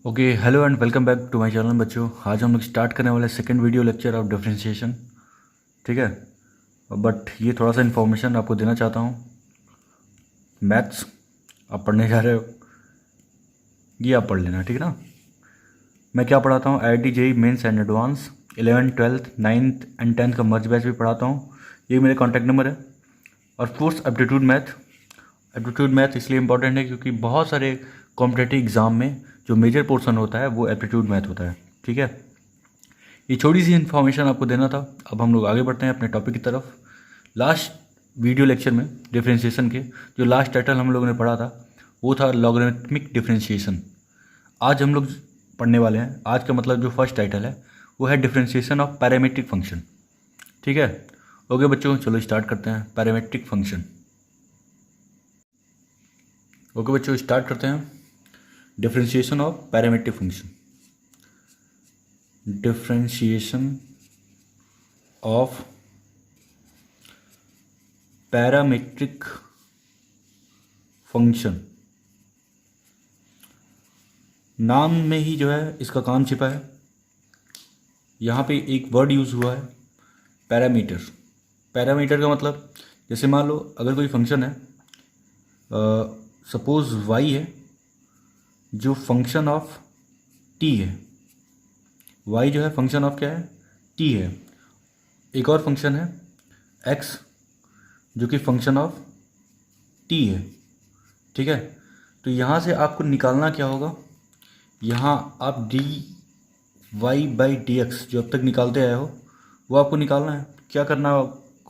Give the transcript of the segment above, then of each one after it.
Okay, hello and welcome back to my channel बच्चों। आज हम लोग स्टार्ट करने वाले second video lecture of differentiation. ठीक है, बट ये थोड़ा सा इन्फॉर्मेशन आपको देना चाहता हूँ। मैथ्स आप पढ़ने जा रहे हो, ये आप पढ़ लेना, ठीक है ना। मैं क्या पढ़ाता हूँ, IIT JEE mains and advance 11th 12th 9th and 10th का मर्ज बैच भी पढ़ाता हूँ। ये मेरे कॉन्टैक्ट नंबर है। और कोर्स एप्टीट्यूड मैथ इसलिए इंपॉर्टेंट है क्योंकि बहुत सारे कॉम्पिटेटिव एग्ज़ाम में जो मेजर पोर्शन होता है वो एप्टीट्यूड मैथ होता है। ठीक है, ये छोटी सी इन्फॉर्मेशन आपको देना था। अब हम लोग आगे बढ़ते हैं अपने टॉपिक की तरफ। लास्ट वीडियो लेक्चर में डिफरेंशिएशन के जो लास्ट टाइटल हम लोगों ने पढ़ा था वो था लॉगरिथमिक डिफरेंशिएशन। आज हम लोग पढ़ने वाले हैं, आज का मतलब जो फर्स्ट टाइटल है वो है डिफरेंशिएशन ऑफ पैरामीट्रिक फंक्शन। ठीक है, ओके बच्चों, चलो स्टार्ट करते हैं पैरामीट्रिक फंक्शन। ओके बच्चों, स्टार्ट करते हैं differentiation of parametric function. Differentiation of parametric function, नाम में ही जो है इसका काम छिपा है। यहाँ पे एक वर्ड यूज़ हुआ है पैरामीटर। पैरामीटर का मतलब, जैसे मान लो अगर कोई फंक्शन है, सपोज y है जो फंक्शन ऑफ t है। y जो है फंक्शन ऑफ क्या है, t है। एक और फंक्शन है x जो कि फंक्शन ऑफ t है। ठीक है, तो यहाँ से आपको निकालना क्या होगा, यहाँ आप dy/dx जो अब तक निकालते आए हो वो आपको निकालना है। क्या करना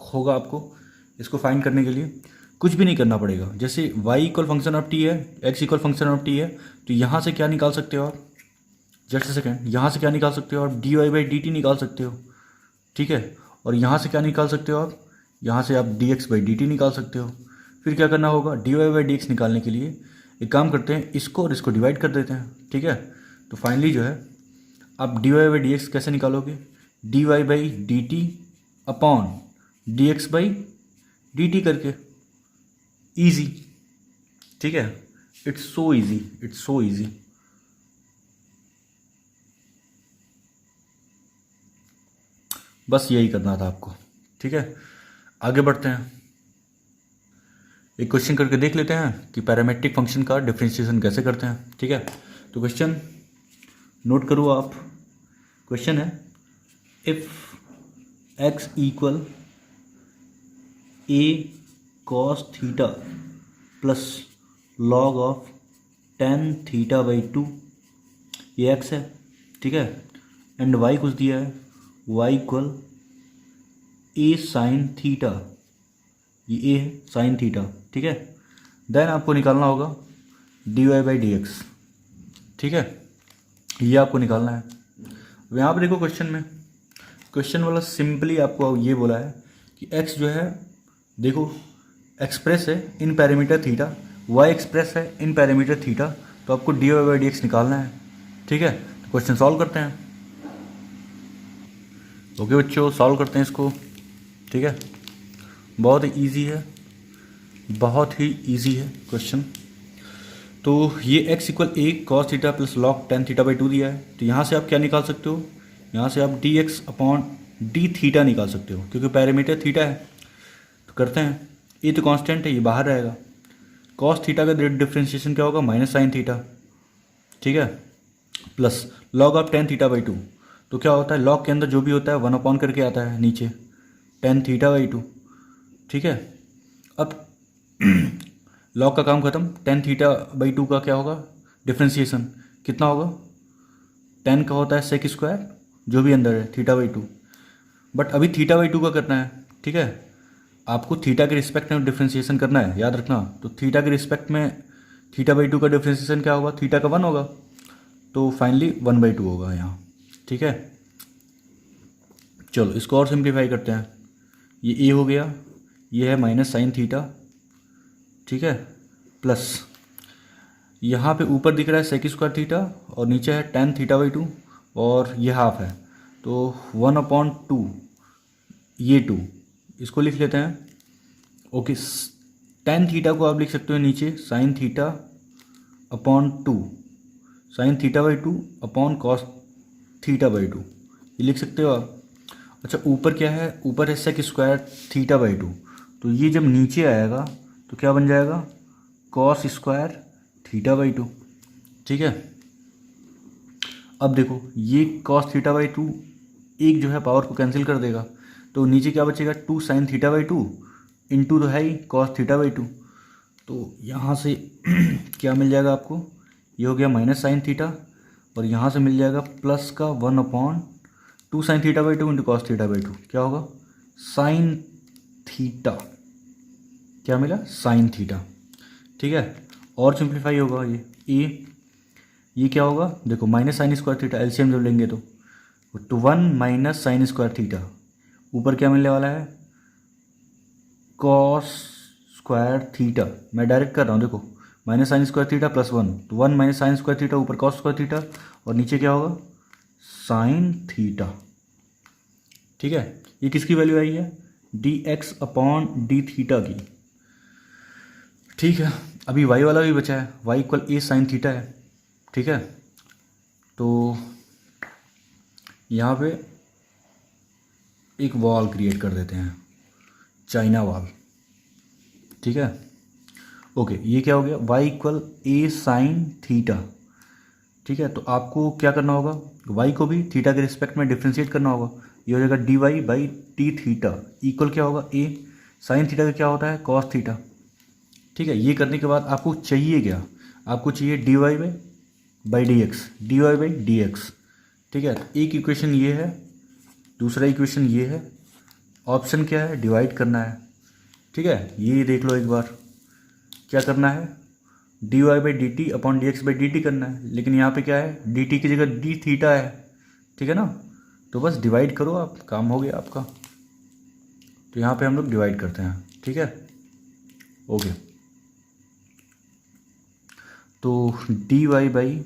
होगा आपको, इसको फाइंड करने के लिए कुछ भी नहीं करना पड़ेगा। जैसे y equal function of t है, x equal function of t है, तो यहाँ से क्या निकाल सकते हो आप, जस्ट सेकेंड, यहाँ से क्या निकाल सकते हो आप, dy/dt निकाल सकते हो। ठीक है, और यहाँ से क्या निकाल सकते हो आप, यहाँ से आप dx/dt निकाल सकते हो। फिर क्या करना होगा, dy/dx निकालने के लिए एक काम करते हैं, इसको और इसको डिवाइड कर देते हैं। ठीक है, तो फाइनली जो है आप dy/dx कैसे निकालोगे, dy/dt अपॉन dx/dt करके। ईजी, ठीक है, it's so easy, it's so easy. बस यही करना था आपको। ठीक है, आगे बढ़ते हैं, एक क्वेश्चन करके देख लेते हैं कि पैरामीट्रिक फंक्शन का डिफरेंशिएशन कैसे करते हैं। ठीक है, तो क्वेश्चन नोट करो आप। क्वेश्चन है, if x equal a cos theta plus log of tan θ/2, ये x है। ठीक है, एंड y कुछ दिया है, y equal a sin theta, ये a है sin थीटा। ठीक है, देन आपको निकालना होगा dy/dx। ठीक है, ये आपको निकालना है। अब यहाँ पर देखो क्वेश्चन में, क्वेश्चन वाला सिंपली आपको ये बोला है कि x जो है, देखो एक्सप्रेस है इन पैरामीटर थीटा, y एक्सप्रेस है इन पैरामीटर थीटा, तो आपको dy/dx निकालना है। ठीक है, तो क्वेश्चन सॉल्व करते हैं। ओके बच्चों, सॉल्व करते हैं इसको। ठीक है, बहुत ही ईजी है, बहुत ही ईजी है क्वेश्चन। तो ये x equal a cos theta plus log tan θ/2 दिया है, तो यहाँ से आप क्या निकाल सकते हो, यहाँ से आप dx अपॉन d थीटा निकाल सकते हो क्योंकि पैरामीटर थीटा है। तो करते हैं, ये तो कांस्टेंट है, ये बाहर रहेगा। cos थीटा का डिफरेंशिएशन क्या होगा, माइनस साइन थीटा। ठीक है, प्लस लॉग ऑफ tan θ/2, तो क्या होता है, लॉग के अंदर जो भी होता है 1 अपॉन करके आता है नीचे, tan θ/2। ठीक है, अब लॉग का काम खत्म, tan θ/2 का क्या होगा, डिफरेंशिएशन कितना होगा, tan का होता है सेक स्क्वायर जो भी अंदर है θ/2, बट अभी θ/2 का करना है। ठीक है, आपको थीटा के रिस्पेक्ट में डिफरेंशिएशन करना है, याद रखना। तो थीटा के रिस्पेक्ट में θ/2 का डिफरेंशिएशन क्या होगा, थीटा का 1 होगा, तो फाइनली 1/2 होगा यहाँ। ठीक है, चलो इसको और सिंप्लीफाई करते हैं। ये a हो गया, ये है माइनस साइन थीटा। ठीक है, प्लस यहाँ पे ऊपर दिख रहा है सेक स्क्वायर थीटा और नीचे है tan θ/2 और ये हाफ है, तो 1/2, ये 2, इसको लिख लेते हैं। ओके, tan थीटा को आप लिख सकते हो नीचे sin θ/2, sine theta by two upon cos theta by two, ये लिख सकते हो आप। अच्छा ऊपर क्या है, ऊपर है sec square theta by two, तो ये जब नीचे आएगा तो क्या बन जाएगा, cos square theta by two. ठीक है, अब देखो ये कॉस थीटा बाई टू एक जो है पावर को कैंसिल कर देगा, तो नीचे क्या बचेगा, two sine theta by two into तो है ही कॉस थीटा बाई टू, तो यहाँ से क्या मिल जाएगा आपको, ये हो गया माइनस साइन थीटा, और यहाँ से मिल जाएगा प्लस का 1 upon two sine theta by two into cos theta by to, क्या होगा साइन थीटा, क्या मिला साइन थीटा। ठीक है, और सिंप्लीफाई होगा ये क्या होगा, देखो minus sine square theta, LCM जब लेंगे तो 1 माइनस साइन स्क्वायर थीटा, ऊपर क्या मिलने वाला है कॉस स्क्वायर थीटा, मैं डायरेक्ट कर रहा हूँ देखो, minus sine square theta plus 1, तो 1 माइनस साइन स्क्वायर थीटा ऊपर कॉस स्क्वायर थीटा, और नीचे क्या होगा साइन थीटा। ठीक है, ये किसकी वैल्यू आई है, D x upon D theta की। ठीक है, अभी वाई वाला भी बचा है, वाई इक्वल ए साइन थीटा है। ठीक है, तो यहाँ पे एक वॉल क्रिएट कर देते हैं, चाइना वॉल। ठीक है, ओके, ये क्या हो गया, वाई इक्वल ए साइन थीटा। ठीक है, तो आपको क्या करना होगा, वाई को भी थीटा के रिस्पेक्ट में डिफ्रेंशिएट करना होगा, ये हो जाएगा D Y by T theta equal क्या होगा, ए साइन थीटा का क्या होता है कॉस थीटा। ठीक है, ये करने के बाद आपको चाहिए क्या, आपको चाहिए D Y by D X, D Y by D x. ठीक है, तो एक इक्वेशन ये है, दूसरा इक्वेशन ये है, ऑप्शन क्या है डिवाइड करना है। ठीक है, ये देख लो एक बार, क्या करना है D Y by D T upon D X by D T करना है, लेकिन यहाँ पे क्या है डी टी की जगह डी थीटा है। ठीक है ना, तो बस डिवाइड करो आप, काम हो गया आपका। तो यहाँ पे हम लोग डिवाइड करते हैं। ठीक है, ओके, तो D Y by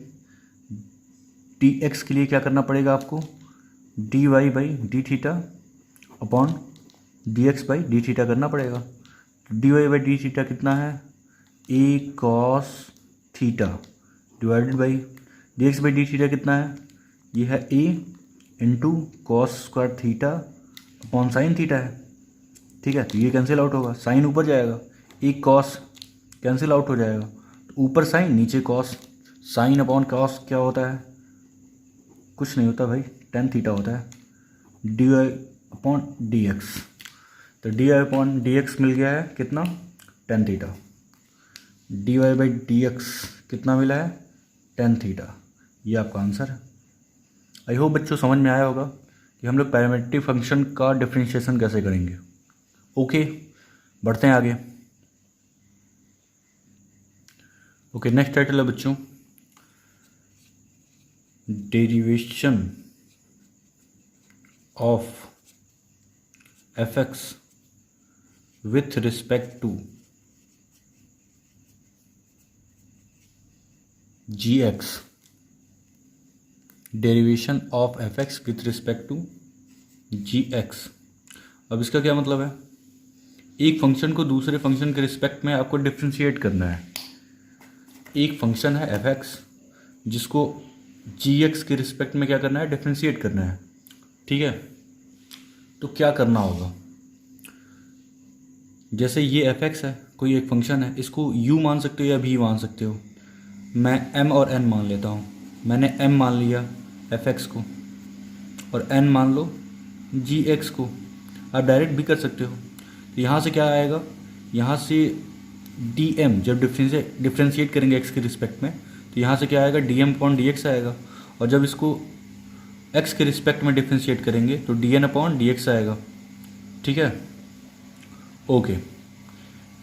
D X के लिए क्या करना पड़ेगा आपको, D Y by D theta upon D X by D theta करना पड़ेगा। D Y by D theta कितना है, A cos theta divided by D X by D theta कितना है, ये है A into cos square theta upon sine theta है। ठीक है, तो ये कैंसिल आउट होगा, साइन ऊपर जाएगा, एक कॉस कैंसिल आउट हो जाएगा, तो ऊपर साइन नीचे कॉस, साइन अपॉन कॉस क्या होता है, कुछ नहीं होता भाई, टेन थीटा होता है, D Y upon D X. तो D Y upon D X मिल गया है कितना, tan theta, D Y by D X कितना मिला है, टेन थीटा। ये आपका आंसर है। आई होप बच्चों समझ में आया होगा कि हम लोग पैरामेट्रिक फंक्शन का डिफरेंशिएशन कैसे करेंगे। ओके, बढ़ते हैं आगे। ओके, नेक्स्ट टाइटल है बच्चों derivation of F X with respect to G X, derivation of F X with respect to G X. अब इसका क्या मतलब है, एक फंक्शन को दूसरे फंक्शन के रिस्पेक्ट में आपको डिफ्रेंशिएट करना है। एक फंक्शन है एफ एक्स जिसको जी एक्स के रिस्पेक्ट में क्या करना है, डिफ्रेंशिएट करना है। ठीक है, तो क्या करना होगा, जैसे ये एफ एक्स है, कोई एक फंक्शन है, इसको यू मान सकते हो या भी मान सकते हो। मैं m और n मान लेता हूँ, मैंने m मान लिया एफ एक्स को और n मान लो जी एक्स को, आप डायरेक्ट भी कर सकते हो। तो यहाँ से क्या आएगा, यहाँ से डी एम जब डिफ्रेंशिएट करेंगे x के रिस्पेक्ट में, तो यहाँ से क्या आएगा D M upon D X आएगा, और जब इसको x के रिस्पेक्ट में डिफ्रेंशिएट करेंगे तो D N upon D X आएगा। ठीक है, ओके,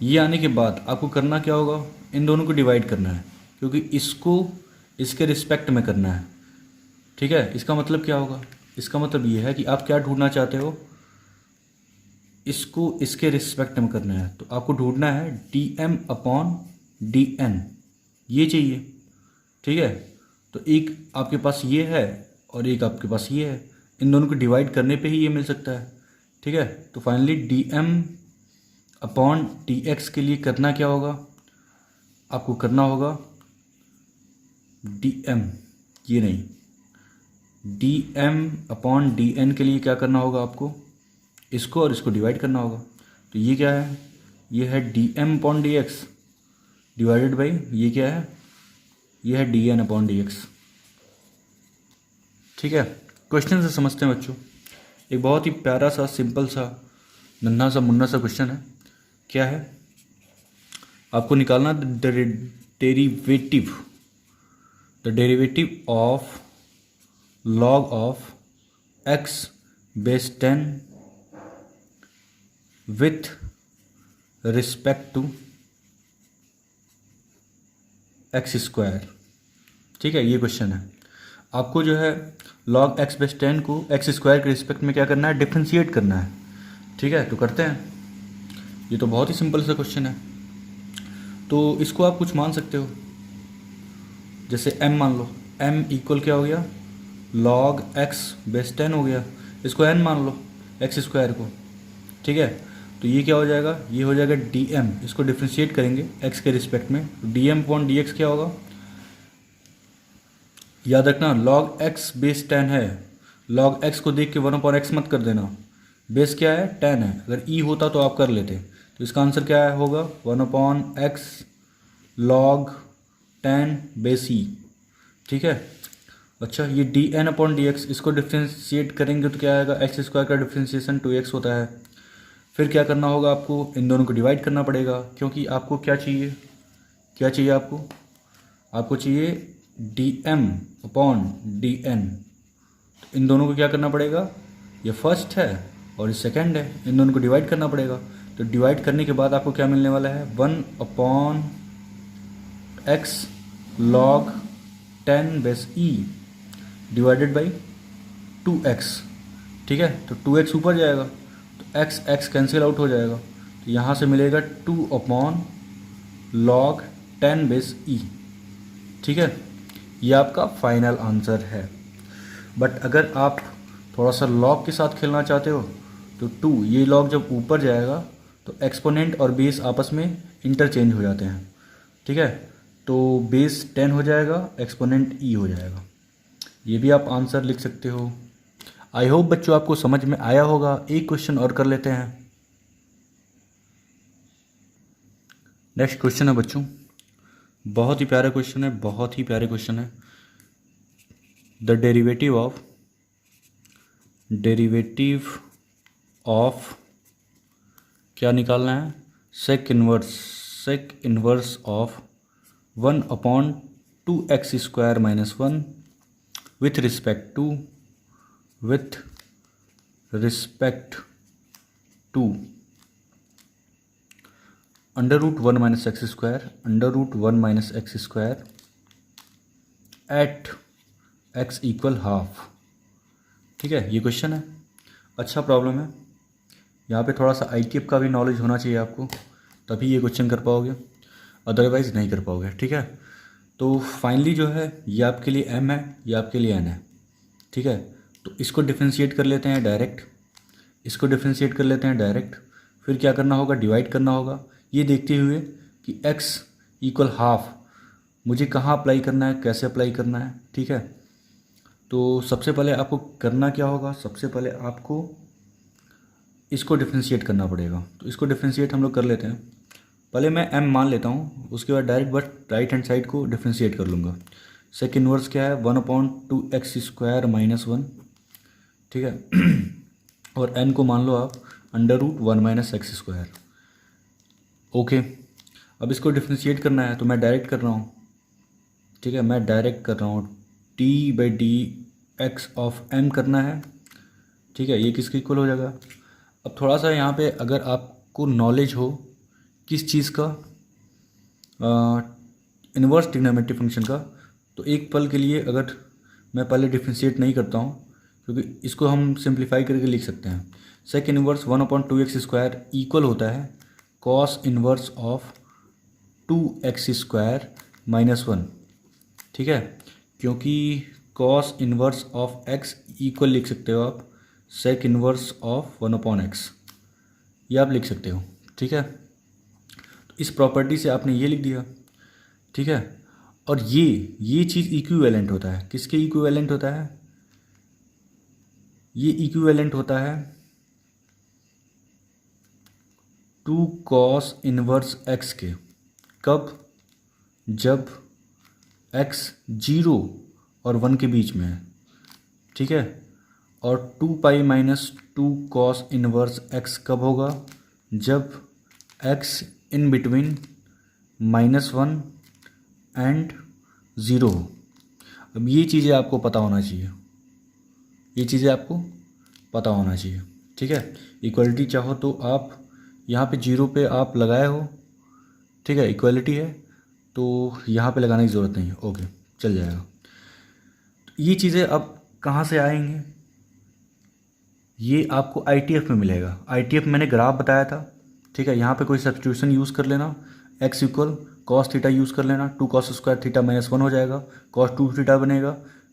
ये आने के बाद आपको करना क्या होगा, इन दोनों को डिवाइड करना है, क्योंकि इसको इसके रिस्पेक्ट में करना है। ठीक है, इसका मतलब क्या होगा, इसका मतलब ये है कि आप क्या ढूंढना चाहते हो, इसको इसके रिस्पेक्ट में करना है, तो आपको ढूंढना है D M upon D N, ये चाहिए। ठीक है, तो एक आपके पास ये है और एक आपके पास ये है, इन दोनों को डिवाइड करने पे ही ये मिल सकता है। ठीक है, तो finally D M upon D X के लिए करना क्या होगा, आपको करना होगा डी एम, ये नहीं, D M upon D N के लिए क्या करना होगा आपको, इसको और इसको डिवाइड करना होगा। तो ये क्या है, ये है D M upon D x divided by ये क्या है, ये है d N upon D x. ठीक है, क्वेश्चन से समझते हैं बच्चों। एक बहुत ही प्यारा सा सिंपल सा नन्हा सा मुन्ना सा क्वेश्चन है। क्या है, आपको निकालना the derivative of log of x base 10 with respect to x square. ठीक है, ये क्वेश्चन है। आपको जो है log x बेस 10 को एक्स स्क्वायर के रिस्पेक्ट में क्या करना है, डिफ्रेंशिएट करना है। ठीक है, तो करते हैं। ये तो बहुत ही सिंपल सा क्वेश्चन है। तो इसको आप कुछ मान सकते हो, जैसे m मान लो, m इक्वल क्या हो गया, log x बेस 10 हो गया। इसको n मान लो, एक्स स्क्वायर को। ठीक है, तो ये क्या हो जाएगा, ये हो जाएगा dm। इसको डिफ्रेंशिएट करेंगे x के रिस्पेक्ट में, dm अपॉन dx क्या होगा, याद रखना log x बेस 10 है। log x को देख के 1/x मत कर देना, बेस क्या है 10 है। अगर e होता तो आप कर लेते। तो इसका आंसर क्या है, होगा 1/x log 10 बेस e। ठीक है, अच्छा ये dn अपॉन dx, इसको डिफ्रेंशिएट करेंगे तो क्या आएगा, एक्स स्क्वायर का डिफ्रेंशिएशन 2x होता है। फिर क्या करना होगा, आपको इन दोनों को डिवाइड करना पड़ेगा, क्योंकि आपको क्या चाहिए, क्या चाहिए आपको चाहिए dm अपॉन dn। तो इन दोनों को क्या करना पड़ेगा, ये फर्स्ट है और ये सेकंड है, इन दोनों को डिवाइड करना पड़ेगा। तो डिवाइड करने के बाद आपको क्या मिलने वाला है, 1/x log 10 base e divided by 2x। ठीक है, तो 2x ऊपर जाएगा तो x कैंसिल आउट हो जाएगा, तो यहाँ से मिलेगा 2/log 10 बेस e। ठीक है, ये आपका फाइनल आंसर है। बट अगर आप थोड़ा सा लॉग के साथ खेलना चाहते हो तो 2, ये लॉग जब ऊपर जाएगा तो एक्सपोनेंट और बेस आपस में इंटरचेंज हो जाते हैं। ठीक है, तो बेस 10 हो जाएगा, एक्सपोनेंट e हो जाएगा। ये भी आप आंसर लिख सकते हो। आई होप बच्चों आपको समझ में आया होगा। एक क्वेश्चन और कर लेते हैं। नेक्स्ट क्वेश्चन है बच्चों, बहुत ही प्यारा क्वेश्चन है, बहुत ही प्यारे क्वेश्चन है। द डेरिवेटिव ऑफ क्या निकालना है, sec inverse of 1/2x² minus 1 with respect to √1 minus x square at x equal half. ठीक है, ये क्वेश्चन है, अच्छा प्रॉब्लम है। यहाँ पे थोड़ा सा ITF का भी नॉलेज होना चाहिए आपको, तभी ये क्वेश्चन कर पाओगे, अदरवाइज़ नहीं कर पाओगे। ठीक है, तो फाइनली जो है ये आपके लिए m है, ये आपके लिए n है। ठीक है, तो इसको डिफ्रेंशिएट कर लेते हैं डायरेक्ट, इसको डिफ्रेंशिएट कर लेते हैं डायरेक्ट। फिर क्या करना होगा, डिवाइड करना होगा, ये देखते हुए कि x इक्वल हाफ मुझे कहाँ अप्लाई करना है, कैसे अप्लाई करना है। ठीक है, तो सबसे पहले आपको करना क्या होगा, सबसे पहले आपको इसको डिफ्रेंशिएट करना पड़ेगा। तो इसको डिफ्रेंशिएट हम लोग कर लेते हैं। पहले मैं m मान लेता हूँ, उसके बाद डायरेक्ट बस राइट हैंड साइड को डिफ्रेंशिएट कर लूँगा। सेक इनवर्स क्या है, 1/2x² माइनस 1। ठीक है, और n को मान लो आप √1 माइनस x²। ओके, अब इसको डिफ्रेंशिएट करना है तो मैं डायरेक्ट कर रहा हूँ। ठीक है, मैं डायरेक्ट कर रहा हूँ, d/dx ऑफ m करना है। ठीक है, ये किसके इक्वल हो जाएगा। अब थोड़ा सा यहाँ पे अगर आपको नॉलेज हो किस चीज़ का, इन्वर्स ट्रिग्नोमेट्रिक फंक्शन का, तो एक पल के लिए अगर मैं पहले डिफ्रेंशिएट नहीं करता हूँ, क्योंकि इसको हम सिंप्लीफाई करके लिख सकते हैं। सेक इनवर्स 1/2x² इक्वल होता है cos inverse of 2x² minus 1। ठीक है, क्योंकि cos inverse of x equal लिख सकते हो आप सेक इनवर्स ऑफ 1/x, ये आप लिख सकते हो। ठीक है, तो इस प्रॉपर्टी से आपने ये लिख दिया। ठीक है, और ये चीज़ इक्विवेलेंट होता है, किसके इक्विवेलेंट होता है? ये इक्विवेलेंट होता है टू कॉस इनवर्स एक्स के। कब? जब एक्स 0 और 1 के बीच में है, ठीक है। और 2 pi minus 2 cos inverse x कब होगा? जब एक्स इन बिटवीन -1 एंड 0 हो। अब ये चीज़ें आपको पता होना चाहिए, ये चीज़ें आपको पता होना चाहिए, ठीक है। इक्वलिटी चाहो तो आप यहाँ पे 0 पे आप लगाए हो, ठीक है, इक्वलिटी है तो यहाँ पे लगाने की ज़रूरत नहीं है, ओके चल जाएगा। तो ये चीज़ें अब कहाँ से आएंगे? ये आपको आईटीएफ में मिलेगा। आईटीएफ मैंने ग्राफ बताया था, ठीक है। यहाँ पे कोई सब्स्टिट्यूशन यूज़ कर लेना, x equal cos theta use कर लेना, 2 cos स्क्वायर थीटा -1 हो जाएगा, कॉस 2 थीटा बनेगा,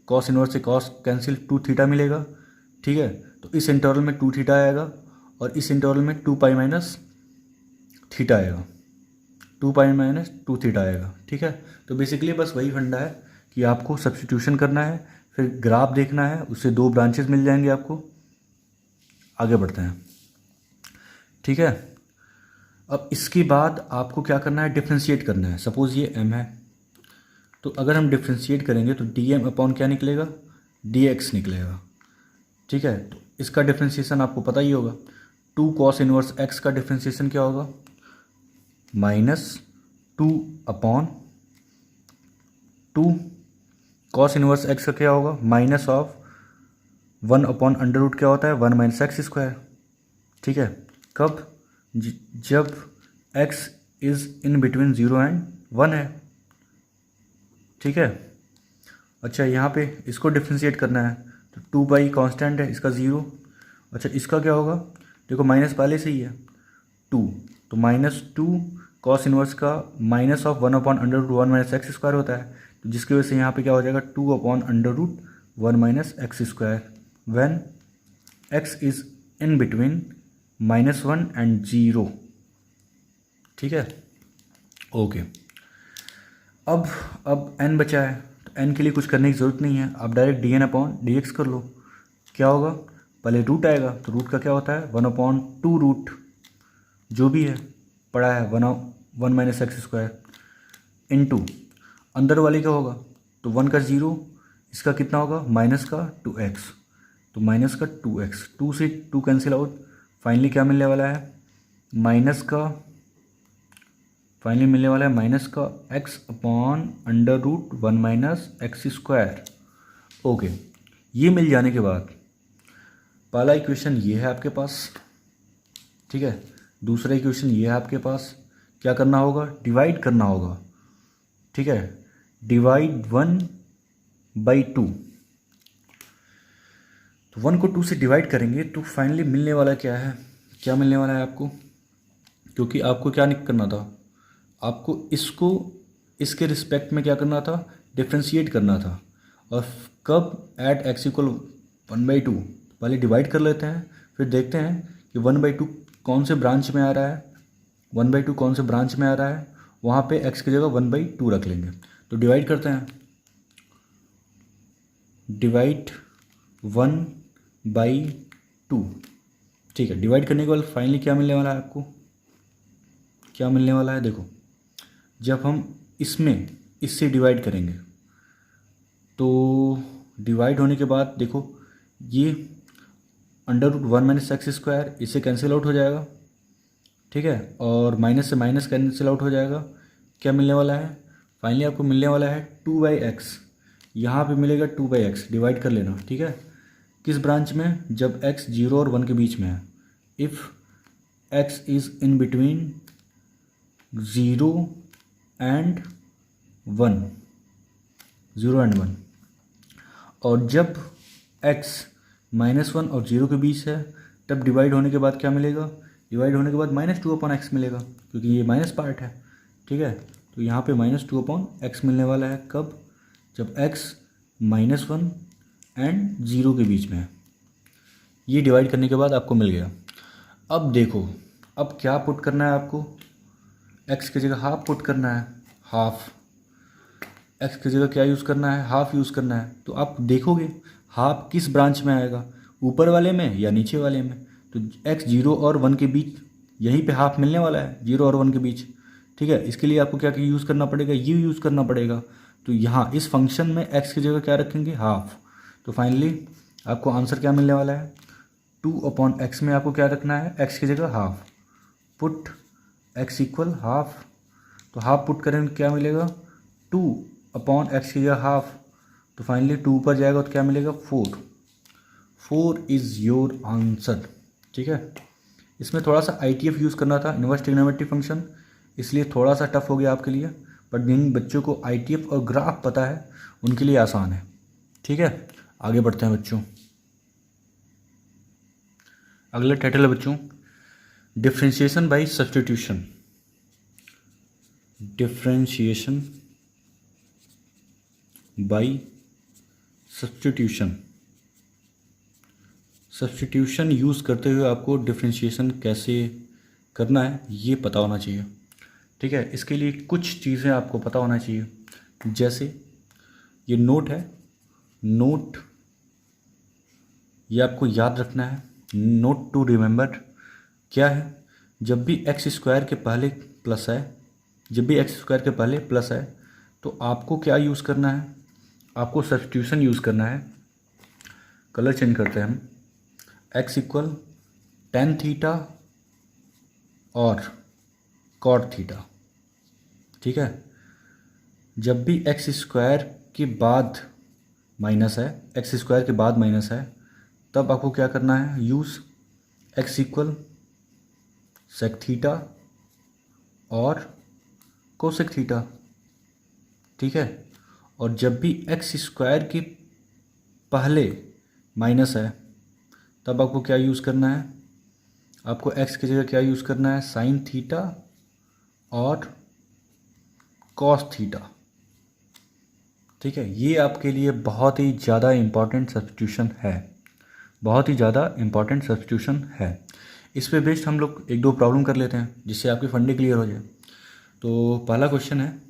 कॉस इनवर्स से कॉस कैंसिल 2 थीटा मिलेगा, ठीक है। तो इस इंटरवल में 2 थीटा आएगा और इस इंटरवल में 2 पाई माइनस थीटा आएगा, 2 पाई माइनस 2 थीटा आएगा, ठीक है। तो बेसिकली बस वही फंडा है कि आपको सब्स्टिट्यूशन करना है, फिर ग्राफ देखना है, उससे 2 ब्रांचेस मिल जाएंगे आपको। आगे बढ़ते हैं, ठीक है। अब इसके बाद आपको क्या करना है? डिफ्रेंशिएट करना है। सपोज़ ये m है, तो अगर हम डिफ्रेंशिएट करेंगे तो dm अपॉन क्या निकलेगा? dx निकलेगा, ठीक है। तो इसका डिफ्रेंशिएशन आपको पता ही होगा। 2 cos इनवर्स x का डिफ्रेंशिएशन क्या होगा? -2 अपॉन 2 cos इनवर्स x का क्या होगा? Minus of 1 upon under root क्या होता है? 1 माइनस एक्स स्क्वायर, ठीक है। कब? जब x is in between 0 and 1 है, ठीक है। अच्छा, यहाँ पे इसको डिफ्रेंशिएट करना है तो 2 बाई कॉन्स्टेंट है, इसका 0। अच्छा, इसका क्या होगा? देखो माइनस पहले से ही है 2, तो -2 कॉस इनवर्स का minus of 1 upon under root 1 minus x square होता है, तो जिसकी वजह से यहाँ पे क्या हो जाएगा? 2 upon under root 1 minus x square when x is in between -1 and 0, ठीक है, ओके। अब n बचा है, तो n के लिए कुछ करने की ज़रूरत नहीं है, आप डायरेक्ट dn अपॉन dx कर लो। क्या होगा? पहले रूट आएगा, तो रूट का क्या होता है? 1/2 रूट जो भी है पढ़ा है 1 माइनस एक्स स्क्वायर इंटू अंदर वाले क्या होगा? तो 1 का 0, इसका कितना होगा? माइनस का 2x, तो माइनस का 2x, 2 से 2 कैंसिल आउट, फाइनली क्या मिलने वाला है? फाइनली मिलने वाला है माइनस का x upon under root 1 minus x square, okay. ये मिल जाने के बाद पहला इक्वेशन ये है आपके पास, ठीक है। दूसरा इक्वेशन ये है आपके पास। क्या करना होगा? डिवाइड करना होगा, ठीक है। डिवाइड 1/2, तो 1 को 2 से डिवाइड करेंगे तो फाइनली मिलने वाला क्या है? क्या मिलने वाला है आपको? क्योंकि आपको क्या करना था? आपको इसको इसके रिस्पेक्ट में क्या करना था? डिफ्रेंशिएट करना था। और कब? At x equal 1/2। पहले डिवाइड कर लेते हैं, फिर देखते हैं कि 1/2 कौन से ब्रांच में आ रहा है, 1/2 कौन से ब्रांच में आ रहा है, वहाँ पे x की जगह 1/2 रख लेंगे। तो डिवाइड करते हैं, डिवाइड 1/2, ठीक है। डिवाइड करने के बाद फाइनली क्या मिलने वाला है आपको? क्या मिलने वाला है? देखो, जब हम इससे डिवाइड करेंगे तो डिवाइड होने के बाद देखो ये under root 1 minus x square इससे कैंसिल आउट हो जाएगा, ठीक है। और माइनस से माइनस कैंसिल आउट हो जाएगा। क्या मिलने वाला है? फाइनली आपको मिलने वाला है 2/x, यहाँ पे मिलेगा 2/x, डिवाइड कर लेना, ठीक है। किस ब्रांच में? जब x 0 और 1 के बीच में है। If x is in between 0 and 1, 0 and 1, और जब x -1 और 0 के बीच है, तब डिवाइड होने के बाद क्या मिलेगा? डिवाइड होने के बाद -2/x मिलेगा, क्योंकि ये माइनस पार्ट है, ठीक है। तो यहाँ पे -2/x मिलने वाला है। कब? जब x -1 एंड 0 के बीच में है। ये डिवाइड करने के बाद आपको मिल गया। अब देखो, अब क्या पुट करना है आपको? x की जगह हाफ पुट करना है, हाफ एक्स की जगह क्या यूज़ करना है, हाफ यूज़ करना है। तो आप देखोगे हाफ किस ब्रांच में आएगा, ऊपर वाले में या नीचे वाले में। तो एक्स 0 और 1 के बीच यहीं पे हाफ मिलने वाला है, 0 और 1 के बीच। ठीक है, इसके लिए आपको क्या यूज़ करना पड़ेगा, यू यूज़ करना पड़ेगा। तो यहाँ इस फंक्शन में एक्स की जगह क्या रखेंगे, हाफ। तो फाइनली आपको आंसर क्या मिलने वाला है, 2/x में आपको क्या रखना है, एक्स की जगह half. Put x equal half, तो हाफ पुट करेंगे क्या मिलेगा, 2/x की जगह हाफ। तो फाइनली 2 पर जाएगा तो क्या मिलेगा, 4 इज़ योर आंसर। ठीक है, इसमें थोड़ा सा ITF यूज़ करना था, इनवर्स ट्रिग्नोमेट्रिक फंक्शन, इसलिए थोड़ा सा टफ हो गया आपके लिए। बट जिन बच्चों को ITF और ग्राफ पता है उनके लिए आसान है। ठीक है, आगे बढ़ते हैं बच्चों। अगला टाइटल है बच्चों, differentiation by substitution. Differentiation by substitution. Substitution use करते हुए आपको डिफ्रेंशिएशन कैसे करना है ये पता होना चाहिए। ठीक है, इसके लिए कुछ चीज़ें आपको पता होना चाहिए, जैसे ये नोट है, नोट ये आपको याद रखना है, नोट टू रिमेंबर। क्या है, जब भी एक्स स्क्वायर के पहले प्लस है, जब भी एक्स स्क्वायर के पहले प्लस है तो आपको क्या यूज़ करना है, आपको सब्स्टिट्यूशन यूज़ करना है। कलर चेंज करते हैं हम, एक्स इक्वल टेन थीटा और कॉट थीटा। ठीक है, जब भी एक्स स्क्वायर के बाद माइनस है, एक्स स्क्वायर के बाद माइनस है, तब आपको क्या करना है, use x equal sec theta और कोसेक थीटा। ठीक है, और जब भी एक्स स्क्वायर के पहले माइनस है तब आपको क्या यूज़ करना है, आपको एक्स की जगह क्या यूज़ करना है, साइन थीटा और कॉस थीटा। ठीक है, ये आपके लिए बहुत ही ज़्यादा इम्पॉर्टेंट सब्स्टिट्यूशन है, बहुत ही ज़्यादा इम्पॉर्टेंट सब्स्टिट्यूशन है। इस पे बेस्ड हम लोग एक दो प्रॉब्लम कर लेते हैं जिससे आपकी फंडे क्लियर हो जाए। तो पहला क्वेश्चन है,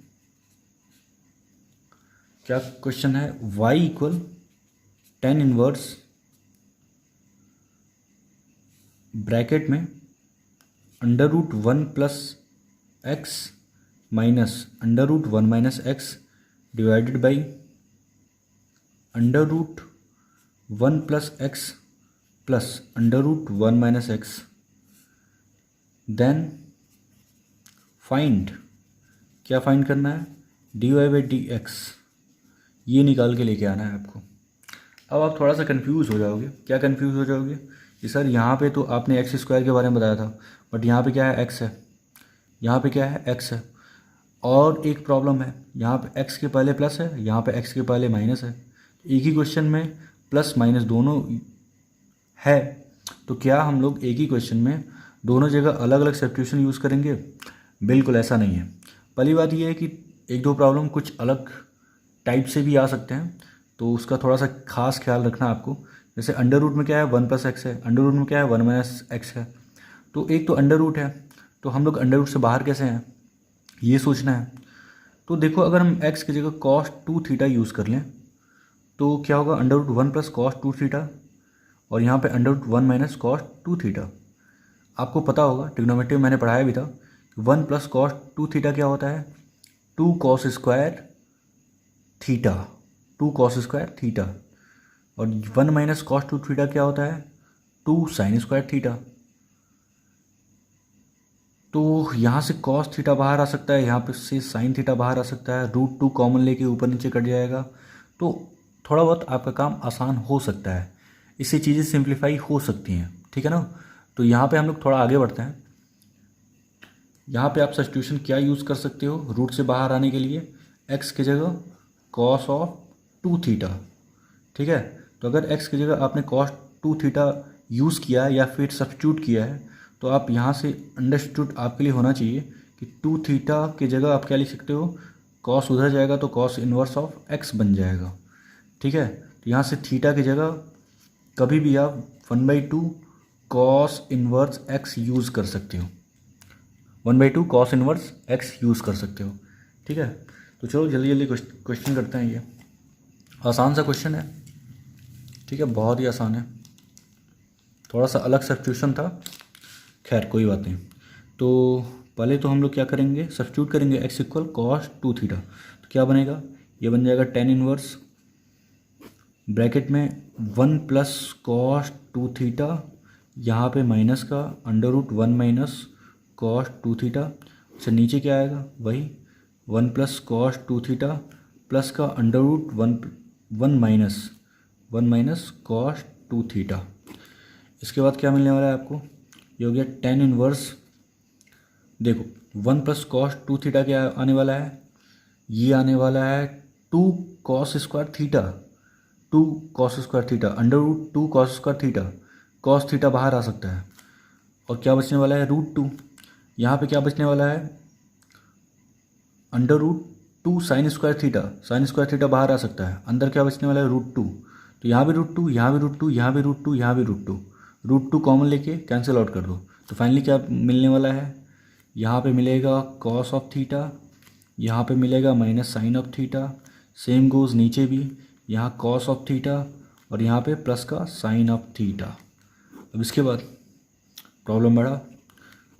क्या क्वेश्चन है, y equal tan inverse bracket में √1 plus x minus √1 minus x divided by √1 plus x plus √1 minus x, then find, क्या फाइंड करना है, dy/dx, ये निकाल के लेके आना है आपको। अब आप थोड़ा सा कंफ्यूज हो जाओगे, क्या कंफ्यूज हो जाओगे कि सर यहाँ पे तो आपने एक्स स्क्वायर के बारे में बताया था, बट यहाँ पे क्या है, एक्स है, यहाँ पे क्या है, एक्स है। और एक प्रॉब्लम है, यहाँ पे एक्स के पहले प्लस है, यहाँ पे एक्स के पहले माइनस है। एक ही क्वेश्चन में प्लस माइनस दोनों है, तो क्या हम लोग एक ही क्वेश्चन में दोनों जगह अलग अलग सब्स्टिट्यूशन यूज़ करेंगे? बिल्कुल ऐसा नहीं है। पहली बात यह है कि एक दो प्रॉब्लम कुछ अलग टाइप से भी आ सकते हैं, तो उसका थोड़ा सा खास ख्याल रखना आपको। जैसे अंडर रूट में क्या है, 1 प्लस एक्स है, अंडर रूट में क्या है, 1 माइनस एक्स है। तो एक तो अंडर रूट है, तो हम लोग अंडर रूट से बाहर कैसे हैं ये सोचना है। तो देखो, अगर हम एक्स की जगह cos 2 थीटा यूज़ कर लें तो क्या होगा, √1 प्लस cos 2 थीटा, और यहाँ पे √1 माइनस cos 2 थीटा। आपको पता होगा, ट्रिग्नोमेट्री में मैंने पढ़ाया भी था, 1 प्लस cos 2 थीटा क्या होता है, 2 cos square theta, 2 cos square theta. और 1 माइनस cos 2 थीटा क्या होता है, 2 sin स्क्वायर थीटा। तो यहाँ से cos थीटा बाहर आ सकता है, यहाँ पे से sin थीटा बाहर आ सकता है, √2 कॉमन लेके ऊपर नीचे कट जाएगा, तो थोड़ा बहुत आपका काम आसान हो सकता है, इससे चीज़ें सिंप्लीफाई हो सकती हैं। ठीक है ना। तो यहाँ पे हम लोग थोड़ा आगे बढ़ते हैं। यहाँ पे आप सब्स्टिट्यूशन क्या यूज़ कर सकते हो रूट से बाहर आने के लिए, x की जगह cos ऑफ 2 थीटा। ठीक है, तो अगर x की जगह आपने cos 2 थीटा यूज़ किया है या फिर सब्स्टिट्यूट किया है, तो आप यहाँ से अंडरस्टूड आपके लिए होना चाहिए कि 2 थीटा की जगह आप क्या लिख सकते हो, cos उधर जाएगा तो cos इन्वर्स ऑफ x बन जाएगा। ठीक है, तो यहाँ से थीटा की जगह कभी भी आप 1/2 cos इन्वर्स x यूज़ कर सकते हो, 1/2 cos इन्वर्स x यूज़ कर सकते हो। ठीक है, तो चलो जल्दी जल्दी क्वेश्चन करते हैं। ये आसान सा क्वेश्चन है, ठीक है, बहुत ही आसान है, थोड़ा सा अलग सब्स्टिट्यूशन था, खैर कोई बात नहीं। तो पहले तो हम लोग क्या करेंगे, सब्स्टिट्यूट करेंगे x इक्वल कॉस 2 थीटा। तो क्या बनेगा, ये बन जाएगा tan इनवर्स ब्रैकेट में 1 प्लस कॉस 2 थीटा, यहाँ पे माइनस का √1 माइनस कॉस 2 थीटा। अच्छा नीचे क्या आएगा, वही 1 प्लस कॉस 2 थीटा प्लस का √1 माइनस कॉस 2 थीटा। इसके बाद क्या मिलने वाला है आपको, ये हो गया tan इनवर्स, देखो 1 प्लस कॉस 2 थीटा क्या आने वाला है, ये आने वाला है 2 cos square theta, 2 cos square theta √2 cos square theta, cos theta बाहर आ सकता है, और क्या बचने वाला है √2। यहाँ पे क्या बचने वाला है √2 sine square theta, sine square theta बाहर आ सकता है, अंदर क्या बचने वाला है √2। तो यहाँ भी √2, यहाँ भी √2, यहाँ भी √2, यहाँ भी √2 कॉमन लेके कैंसिल आउट कर दो। तो फाइनली क्या मिलने वाला है, यहाँ पे मिलेगा कॉस ऑफ थीटा, यहाँ पे मिलेगा minus sine of theta, same goes नीचे भी, यहाँ कॉस ऑफ थीटा और यहाँ पे प्लस का साइन ऑफ थीटा। अब इसके बाद प्रॉब्लम बढ़ा,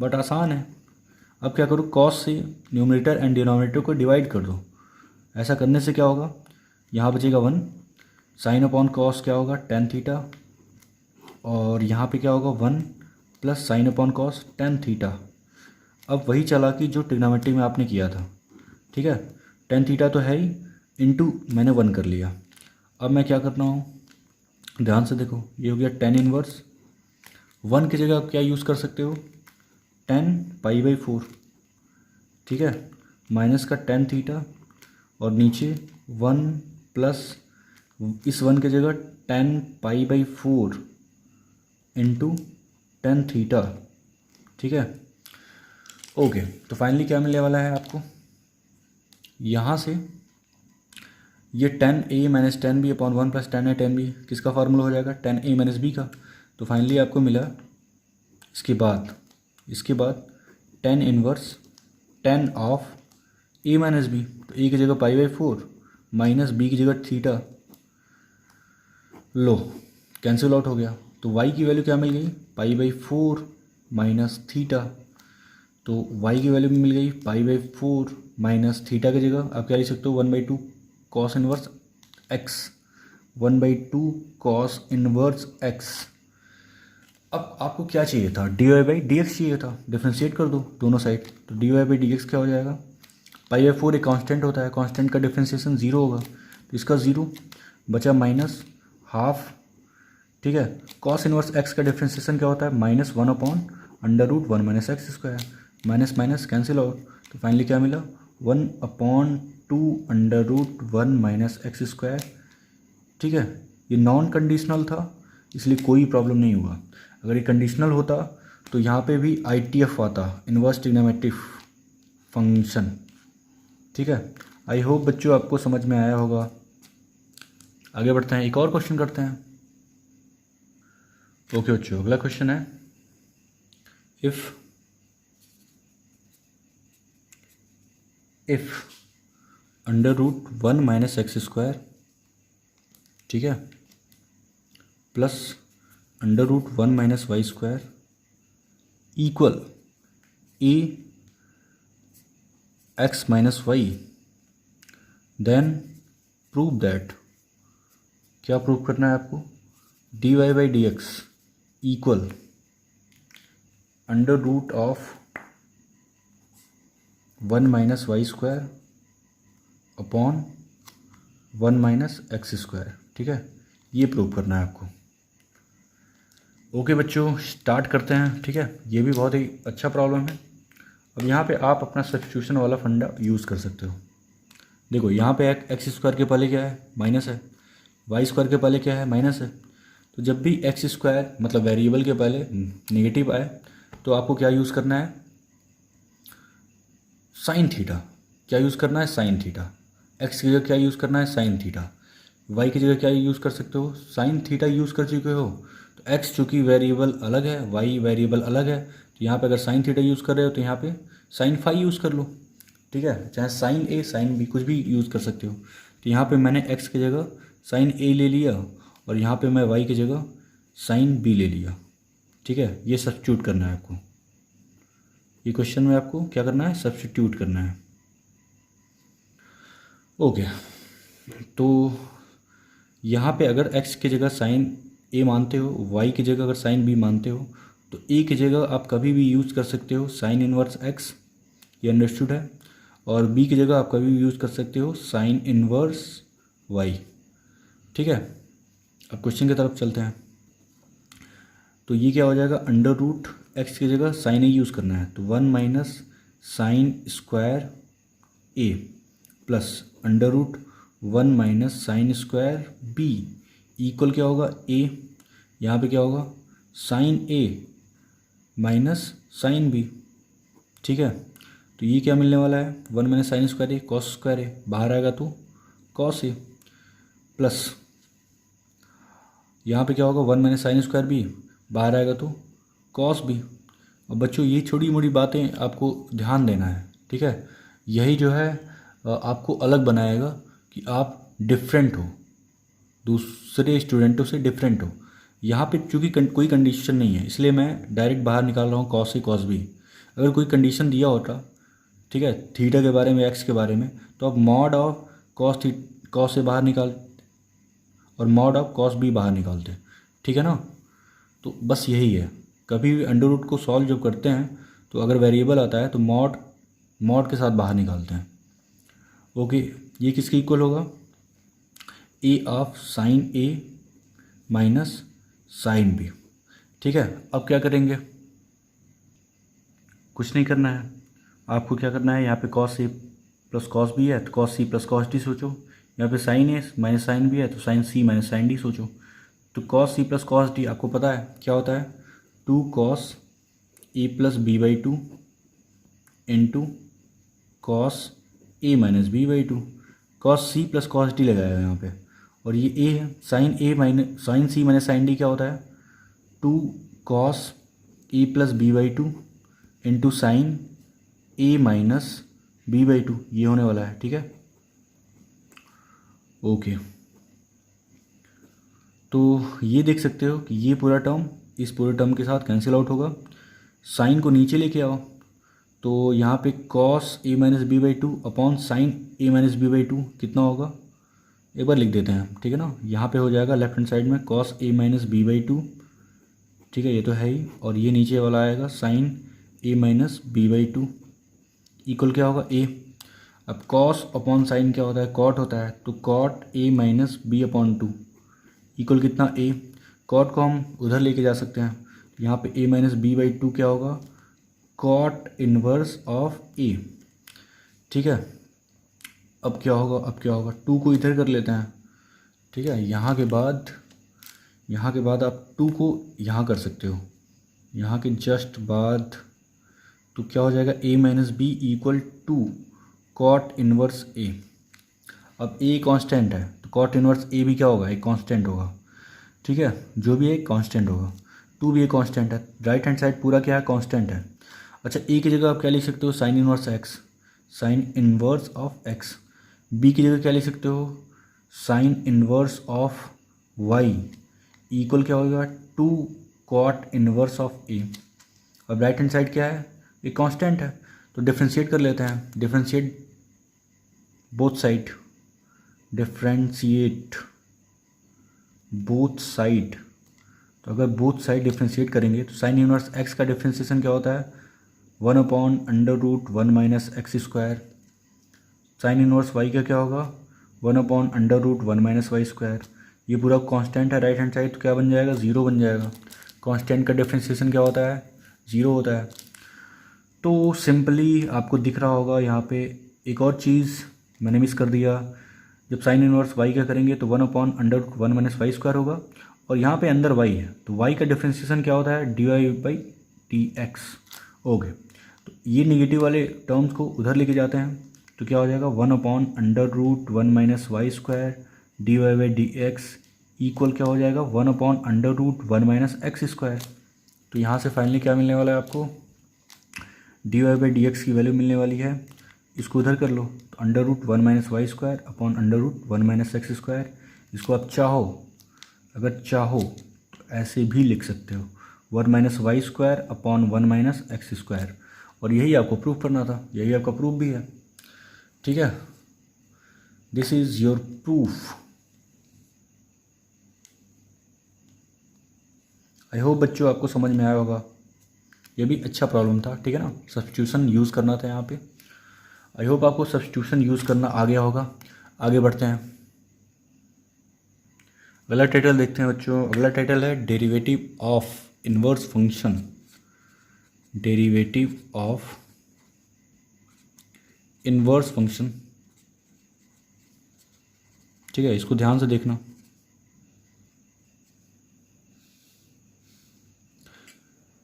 बट आसान है। अब क्या करूँ, कॉस से न्यूमरेटर एंड डिनोमिनेटर को डिवाइड कर दो। ऐसा करने से क्या होगा, यहाँ बचेगा 1, साइन अपॉन कॉस क्या होगा tan थीटा, और यहाँ पे क्या होगा 1 plus sine upon cos tan theta. अब वही चालाकी जो ट्रिग्नोमेट्री में आपने किया था, ठीक है, tan थीटा तो है ही, इनटू मैंने 1 कर लिया। अब मैं क्या करना हूँ, ध्यान से देखो, ये हो गया tan इनवर्स, 1 की जगह आप क्या यूज़ कर सकते हो, tan π/4, ठीक है, माइनस का tan थीटा, और नीचे 1 प्लस इस 1 की जगह tan π/4 इंटू tan थीटा, ठीक है। ओके, तो फाइनली क्या मिलने वाला है आपको, यहाँ से ये tan a minus tan b upon 1 plus tan a tan b किसका फार्मूला हो जाएगा, tan a माइनस b का। तो फाइनली आपको मिला, इसके बाद tan inverse tan of a minus b, तो a की जगह π/4 माइनस b की जगह थीटा, लो कैंसिल आउट हो गया। तो y की वैल्यू क्या मिल गई, π/4 माइनस थीटा। तो y की वैल्यू मिल गई π/4 माइनस थीटा की जगह आप क्या लिख सकते हो, 1/2 cos inverse x, 1/2 cos inverse x। अब आपको क्या चाहिए था, dy/dx चाहिए था, डिफ्रेंशिएट कर दो दोनों साइड। तो dy/dx क्या हो जाएगा, π/4 एक कांस्टेंट होता है, कांस्टेंट का डिफ्रेंशिएशन 0 होगा, तो इसका 0 बचा माइनस हाफ, ठीक है। कॉस इनवर्स x का डिफ्रेंशिएशन क्या होता है, -1 upon √1 minus x square, minus minus cancel out. तो फाइनली क्या मिला, 1/2 √1 माइनस एक्स स्क्वायर, ठीक है। ये नॉन कंडीशनल था इसलिए कोई प्रॉब्लम नहीं हुआ। अगर ये कंडीशनल होता तो यहाँ पे भी ITF आता, इन्वर्स ट्रिग्नोमेट्रिक फंक्शन, ठीक है। आई होप बच्चों आपको समझ में आया होगा। आगे बढ़ते हैं, एक और क्वेश्चन करते हैं। ओके बच्चों, अगला क्वेश्चन है, इफ √1 माइनस एक्स स्क्वायर, ठीक है, plus √1 minus y square equal ax minus y, then prove that, क्या प्रूव करना है आपको, dy/dx equal √1 minus y square upon 1 minus x square, ठीक है, ये प्रूव करना है आपको। ओके बच्चों, स्टार्ट करते हैं, ठीक है। ये भी बहुत ही अच्छा प्रॉब्लम है। अब यहाँ पे आप अपना सब्स्टिट्यूशन वाला फंडा यूज़ कर सकते हो। देखो यहाँ पे एक्स स्क्वायर के पहले क्या है, माइनस है, वाई स्क्वायर के पहले क्या है, माइनस है। तो जब भी एक्स स्क्वायर मतलब वेरिएबल के पहले नेगेटिव आए तो आपको क्या यूज़ करना है, साइन थीटा। क्या यूज़ करना है, साइन थीटा। एक्स की जगह क्या यूज़ करना है, साइन थीटा। वाई की जगह क्या यूज़ कर सकते हो, साइन थीटा यूज़ कर चुके हो। तो एक्स चूँकि वेरिएबल अलग है, वाई वेरिएबल अलग है, तो यहाँ पे अगर साइन थीटा यूज़ कर रहे हो तो यहाँ पे साइन फाई यूज़ कर लो, ठीक है, चाहे साइन ए साइन बी कुछ भी यूज़ कर सकते हो। तो यहाँ पे मैंने एक्स की जगह साइन ए ले लिया और यहाँ पे मैं वाई की जगह साइन बी ले लिया। ठीक है, ये सब्स्टिट्यूट करना है आपको, ये क्वेश्चन में आपको क्या करना है, सब्स्टिट्यूट करना है। ओके, तो यहाँ पे अगर x की जगह साइन ए मानते हो, y की जगह अगर साइन बी मानते हो, तो a की जगह आप कभी भी यूज़ कर सकते हो साइन इनवर्स x, ये अंडरस्टूड है। और b की जगह आप कभी भी यूज़ कर सकते हो साइन इनवर्स y। ठीक है, अब क्वेश्चन की तरफ चलते हैं। तो ये क्या हो जाएगा, अंडर रूट एक्स की जगह साइन ए यूज़ करना है, तो 1 minus sine square A plus under root 1 minus sine square B equal क्या होगा, ए। यहाँ पे क्या होगा, साइन ए माइनस साइन बी। ठीक है, तो ये क्या मिलने वाला है, 1 minus sine square A cos square A, बाहर आएगा तो कॉस ए, प्लस यहाँ पे क्या होगा, 1 माइनस साइन स्क्वायर बी, बाहर आएगा तो कॉस बी। अब बच्चों ये छोटी मोटी बातें आपको ध्यान देना है। ठीक है, यही जो है आपको अलग बनाएगा कि आप डिफरेंट हो, दूसरे स्टूडेंटों से डिफरेंट हो। यहाँ पे चूँकि कोई कंडीशन नहीं है, इसलिए मैं डायरेक्ट बाहर निकाल रहा हूँ कॉस ए कॉस बी। अगर कोई कंडीशन दिया होता, ठीक है, थीटा के बारे में, एक्स के बारे में, तो आप मॉड ऑफ कॉस ए बाहर निकाल और मॉड ऑफ कॉस बी बाहर निकालते। ठीक है ना, तो बस यही है। कभी भी अंडर रूट को सॉल्व जब करते हैं तो अगर वेरिएबल आता है तो मॉड के साथ बाहर निकालते हैं। ओके, ये किसके इक्वल होगा, A of sine A minus sine B. ठीक है, अब क्या करेंगे, कुछ नहीं करना है आपको। क्या करना है, यहाँ पे cos a plus cos b है तो cos c plus cos d सोचो। यहाँ पे साइन ए माइनस साइन बी है तो sine c minus sine d सोचो। तो cos c plus cos d आपको पता है क्या होता है, 2 cos a plus b by 2 into cos a minus b by 2। Cos c plus cos d लगाया है यहाँ पे, और ये ए है, साइन ए minus sine c minus sine d क्या होता है, 2 cos a plus b by 2 into sine A minus b by 2, ये होने वाला है। ठीक है, ओके, तो ये देख सकते हो कि ये पूरा टर्म इस पूरे टर्म के साथ कैंसिल आउट होगा। साइन को नीचे लेके आओ तो यहाँ पे cos a minus b by 2 upon sine A minus b by 2 कितना होगा, एक बार लिख देते हैं। ठीक है ना, यहाँ पे हो जाएगा लेफ्ट हैंड साइड में cos a minus b by 2। ठीक है, ये तो है ही, और ये नीचे वाला आएगा sine A minus b by 2 equal क्या होगा, ए। अब कॉस अपॉन साइन क्या होता है, कॉट होता है, तो cot a minus b upon 2 equal कितना, ए। कॉट को हम उधर लेके जा सकते हैं, यहाँ पे ए माइनस बी बाई 2 क्या होगा, कॉट इनवर्स ऑफ ए। ठीक है, अब क्या होगा, 2 को इधर कर लेते हैं। ठीक है, यहाँ के बाद आप 2 को यहाँ कर सकते हो, यहाँ के जस्ट बाद, तो क्या हो जाएगा, A minus B equal 2 cot inverse A. अब ए कांस्टेंट है तो कॉट इनवर्स ए भी क्या होगा, एक कांस्टेंट होगा। ठीक है, जो भी एक कांस्टेंट होगा, 2 भी एक कांस्टेंट है, राइट हैंड साइड पूरा क्या है, कांस्टेंट है। अच्छा, ए की जगह आप क्या लिख सकते हो, sine inverse x, sine inverse of x. B की जगह क्या लिख सकते हो, sine inverse of y equal क्या होगा, 2 कॉट इनवर्स ऑफ ए। अब राइट हैंड साइड क्या है, एक कांस्टेंट है, तो डिफ्रेंशिएट कर लेते हैं, differentiate both side, differentiate both side. तो अगर बोथ साइड डिफ्रेंशिएट करेंगे तो साइन इनवर्स एक्स का डिफ्रेंशिएशन क्या होता है, 1 upon under root 1 minus x square. Sine inverse y का क्या होगा, 1 upon under root 1 minus y square. ये पूरा कांस्टेंट है राइट हैंड साइड, तो क्या बन जाएगा, 0 बन जाएगा। कांस्टेंट का डिफ्रेंशिएशन क्या होता है, 0 होता है। तो सिंपली आपको दिख रहा होगा यहाँ पे एक और चीज़ मैंने मिस कर दिया, जब साइन इनवर्स वाई का करेंगे तो 1 upon under root 1 minus y square होगा, और यहाँ पे अंदर वाई है तो वाई का डिफ्रेंशिएशन क्या होता है, D Y by D x. Okay, तो ये निगेटिव वाले टर्म्स को उधर लेके जाते हैं, तो क्या हो जाएगा, 1 upon under root 1 minus y square d Y by D x equal क्या हो जाएगा, 1 upon under root 1 minus x square. तो यहाँ से फाइनली क्या मिलने वाला है आपको, D Y by D x की वैल्यू मिलने वाली है इसको उधर कर लो तो under root 1 - y² upon under root 1 - x²। इसको आप चाहो, अगर चाहो तो ऐसे भी लिख सकते हो 1 - y² अपॉन 1 - x²। और यही आपको प्रूफ करना था, यही आपका प्रूफ भी है। ठीक है, this is your proof. I hope बच्चों आपको समझ में आया होगा। ये भी अच्छा प्रॉब्लम था, ठीक है ना, सब्स्टिट्यूशन यूज़ करना था यहाँ पे। आई होप आपको सब्स्टिट्यूशन यूज़ करना आ गया होगा। आगे बढ़ते हैं, अगला टाइटल देखते हैं बच्चों। अगला टाइटल है derivative of inverse function. Derivative of inverse function, ठीक है, इसको ध्यान से देखना।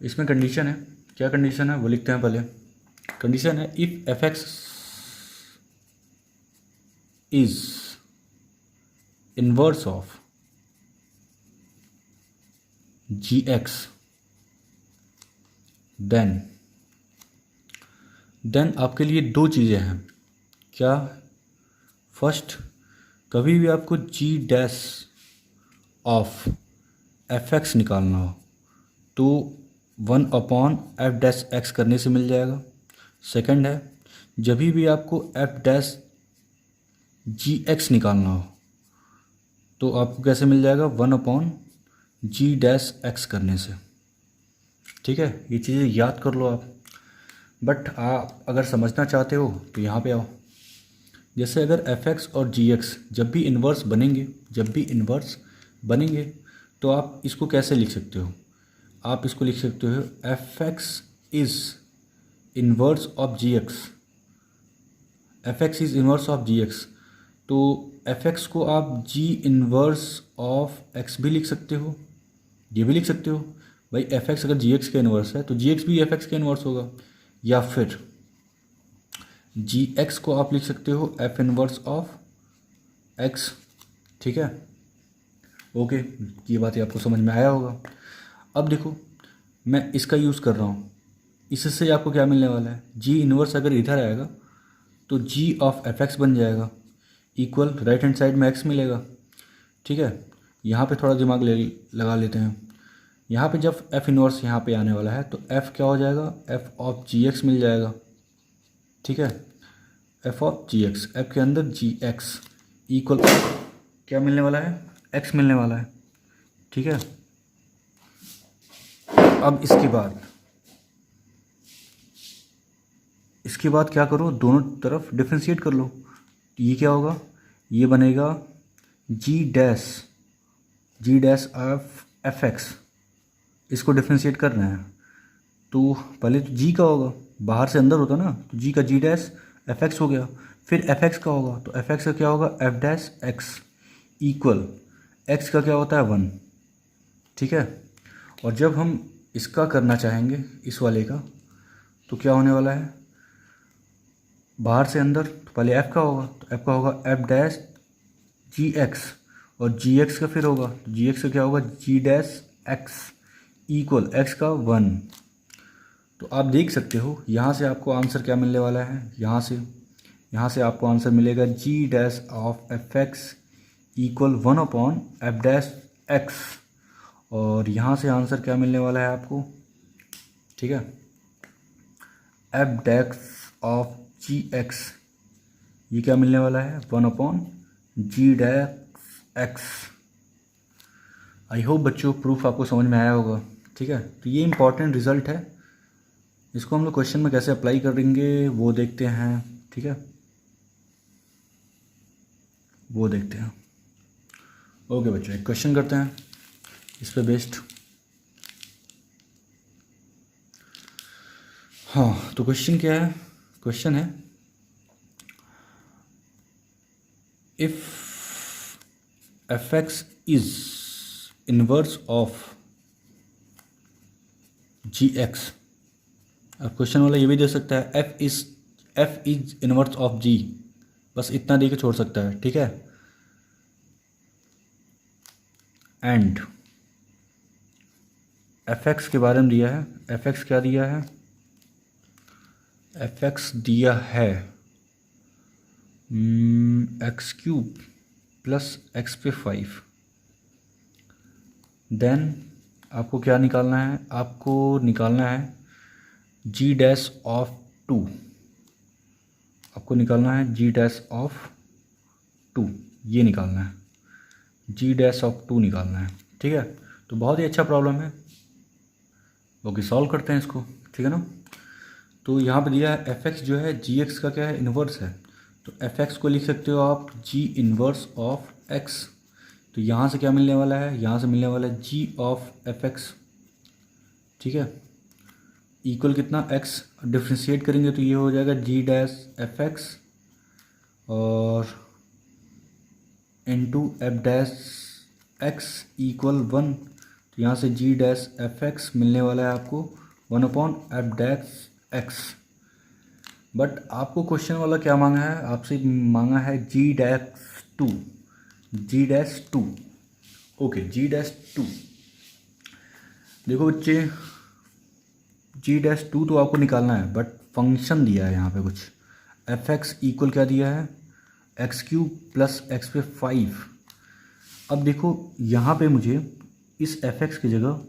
इसमें कंडीशन है, क्या कंडीशन है वो लिखते हैं पहले। कंडीशन है if f x is inverse of g x then आपके लिए दो चीज़ें हैं। क्या? फर्स्ट, कभी भी आपको जी डैश ऑफ एफ एक्स निकालना हो तो 1/f' करने से मिल जाएगा। सेकंड है, जब भी आपको f' gx निकालना हो तो आपको कैसे मिल जाएगा 1/g' करने से। ठीक है, ये चीज़ें याद कर लो आप। बट आप अगर समझना चाहते हो तो यहाँ पे आओ। जैसे अगर f(x) और gx जब भी इन्वर्स बनेंगे तो आप इसको कैसे लिख सकते हो? आप इसको लिख सकते हो f(x) is inverse of gx। f(x) is inverse of gx, तो f(x) को आप g इन्वर्स ऑफ x भी लिख सकते हो, ये भी लिख सकते हो। भाई f(x) अगर gx का इन्वर्स है तो gx भी f(x) का इन्वर्स होगा। या फिर gx को आप लिख सकते हो f इन्वर्स ऑफ x। ठीक है, ओके, ये बातें आपको समझ में आया होगा। अब देखो, मैं इसका यूज़ कर रहा हूँ, इससे आपको क्या मिलने वाला है, g इन्वर्स अगर इधर आएगा तो g ऑफ f(x) बन जाएगा, इक्वल राइट हैंड साइड में x मिलेगा। ठीक है, यहाँ पे थोड़ा दिमाग लगा लेते हैं। यहाँ पे जब f इन्वर्स यहाँ पे आने वाला है तो f क्या हो जाएगा, f ऑफ gx मिल जाएगा। ठीक है, f ऑफ gx, f के अंदर gx इक्वल क्या मिलने वाला है, x मिलने वाला है। ठीक है, अब इसके बाद क्या करो, दोनों तरफ डिफ्रेंशिएट कर लो। ये क्या होगा, ये बनेगा g' ऑफ f(x), इसको डिफ्रेंशिएट करना है तो पहले तो g का होगा, बाहर से अंदर होता ना, तो g का g' f(x) हो गया। फिर f(x) का होगा तो f(x) का क्या होगा, f'(x) इक्वल x का क्या होता है 1। ठीक है, और जब हम इसका करना चाहेंगे, इस वाले का, तो क्या होने वाला है, बाहर से अंदर, तो पहले f का होगा तो f का होगा f'(gx) और gx का फिर होगा तो gx का क्या होगा g' इक्वल x का 1। तो आप देख सकते हो यहाँ से आपको आंसर क्या मिलने वाला है, यहाँ से आपको आंसर मिलेगा g' of f(x) equal 1/f'(x), और यहाँ से आंसर क्या मिलने वाला है आपको, ठीक है, f' ऑफ gx, ये क्या मिलने वाला है 1/g'(x). आई होप बच्चों प्रूफ आपको समझ में आया होगा। ठीक है, तो ये इंपॉर्टेंट रिजल्ट है, इसको हम लोग क्वेश्चन में कैसे अप्लाई करेंगे वो देखते हैं। ठीक है, वो देखते हैं। ओके बच्चों, एक क्वेश्चन करते हैं इस पे बेस्ड। हाँ, तो क्वेश्चन क्या है, क्वेश्चन है if f(x) is inverse of gx। अब क्वेश्चन वाला ये भी दे सकता है f is inverse of g, बस इतना दे के छोड़ सकता है। ठीक है, एंड f(x) के बारे में दिया है, f(x) क्या दिया है, f(x) दिया है एक्स क्यूब प्लस एक्स पे 5, देन आपको क्या निकालना है, आपको निकालना है जी डैश ऑफ 2, आपको निकालना है जी डैश ऑफ 2, ये निकालना है, जी डैश ऑफ 2 निकालना है। ठीक है, तो बहुत ही अच्छा प्रॉब्लम है। ओके, सॉल्व करते हैं इसको, ठीक है ना। तो यहाँ पे दिया है एफ एक्स जो है जी एक्स का क्या है, इन्वर्स है। तो एफ एक्स को लिख सकते हो आप जी इन्वर्स ऑफ एक्स। तो यहाँ से क्या मिलने वाला है, यहाँ से मिलने वाला है जी ऑफ एफ एक्स। ठीक है, इक्वल कितना, एक्स डिफ्रेंशिएट करेंगे तो ये हो जाएगा जी डैश एफ एक्स और into F dash x equal 1। तो यहाँ से जी डैश एफ एक्स मिलने वाला है आपको 1 एफ डैश एक्स। बट आपको क्वेश्चन वाला क्या मांगा है, आपसे मांगा है जी डैश 2, जी डैश 2। ओके, जी डैश 2, देखो बच्चे जी डैश 2 तो आपको निकालना है, बट फंक्शन दिया है यहाँ पे कुछ, एफ एक्स इक्वल क्या दिया है, एक्स क्यूब प्लस एक्स पे 5। अब देखो यहाँ पे मुझे इस एफ एक्स की जगह,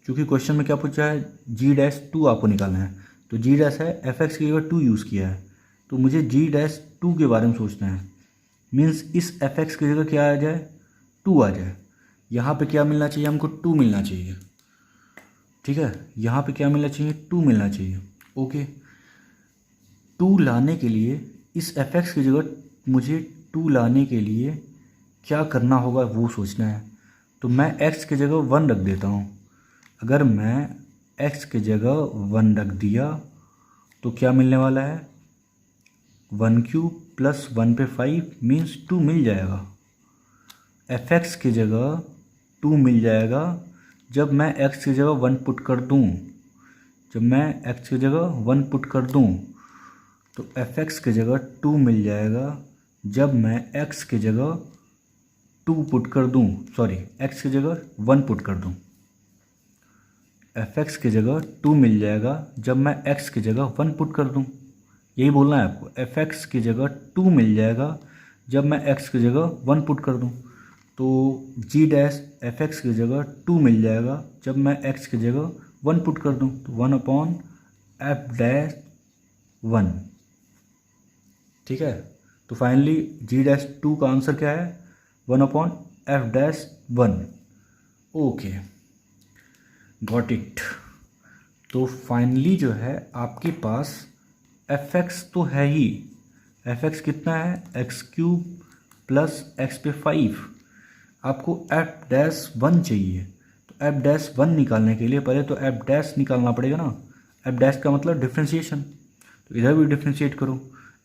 क्योंकि क्वेश्चन में क्या पूछा है, जी डैश 2 आपको निकालना है, तो जी डैश है, एफ एक्स की जगह 2 यूज़ किया है, तो मुझे जी डैश 2 के बारे में सोचना है। मीन्स इस एफ एक्स की जगह क्या आ जाए, 2 आ जाए। यहाँ पे क्या मिलना चाहिए हमको, 2 मिलना चाहिए। ठीक है, यहाँ पे क्या मिलना चाहिए, 2 मिलना चाहिए। ओके, 2 लाने के लिए इस एफ एक्स की जगह मुझे 2 लाने के लिए क्या करना होगा वो सोचना है। तो मैं x की जगह 1 रख देता हूँ। अगर मैं x की जगह 1 रख दिया तो क्या मिलने वाला है, 1 क्यूब प्लस 1 पे 5 मीन्स 2 मिल जाएगा। एफ एक्स की जगह 2 मिल जाएगा जब मैं x की जगह 1 पुट कर दूँ। जब मैं x की जगह 1 पुट कर दूँ तो एफ एक्स की जगह 2 मिल जाएगा जब मैं x की जगह 2 पुट कर दूँ, सॉरी x की जगह 1 पुट कर दूँ। एफ एक्स की जगह 2 मिल जाएगा जब मैं x की जगह 1 पुट कर दूँ। यही बोलना है आपको, एफ एक्स की जगह 2 मिल जाएगा जब मैं x की जगह 1 पुट कर दूँ। तो जी डैश एफ एक्स की जगह 2 मिल जाएगा जब मैं x की जगह 1 पुट कर दूँ। तो 1 एफ डैश 1। ठीक है, तो फाइनली जी डैश 2 का आंसर क्या है, 1 F dash 1। Okay, got it. तो फाइनली जो है आपके पास एफ एक्स तो है ही, एफ एक्स कितना है, एक्स क्यूब प्लस एक्स पे 5। आपको एफ डैश 1 चाहिए, तो एफ डैश 1 निकालने के लिए पहले तो एफ डैश निकालना पड़ेगा ना। एफ डैश का मतलब डिफ्रेंशिएशन, तो इधर भी डिफ्रेंशिएट करो।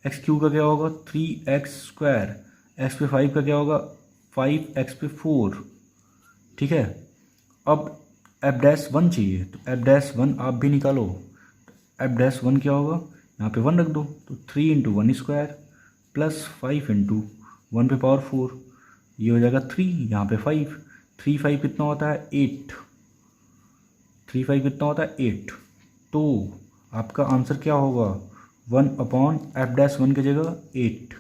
एक्स क्यूब का क्या होगा, 3x², एक्स पे 5 का क्या होगा, 5x पे 4। ठीक है, अब एफ डैश 1 चाहिए, तो एफ डैश 1 आप भी निकालो। एफ डैश 1 क्या होगा, यहाँ पे 1 रख दो, तो 3 इंटू 1² प्लस 5 इंटू 1 पे पावर 4, ये हो जाएगा 3, यहाँ पे 5, 3 5 कितना होता है, 8, 3 5 कितना होता है, 8। तो आपका आंसर क्या होगा, 1 एफ डैश 1 की जगह 8।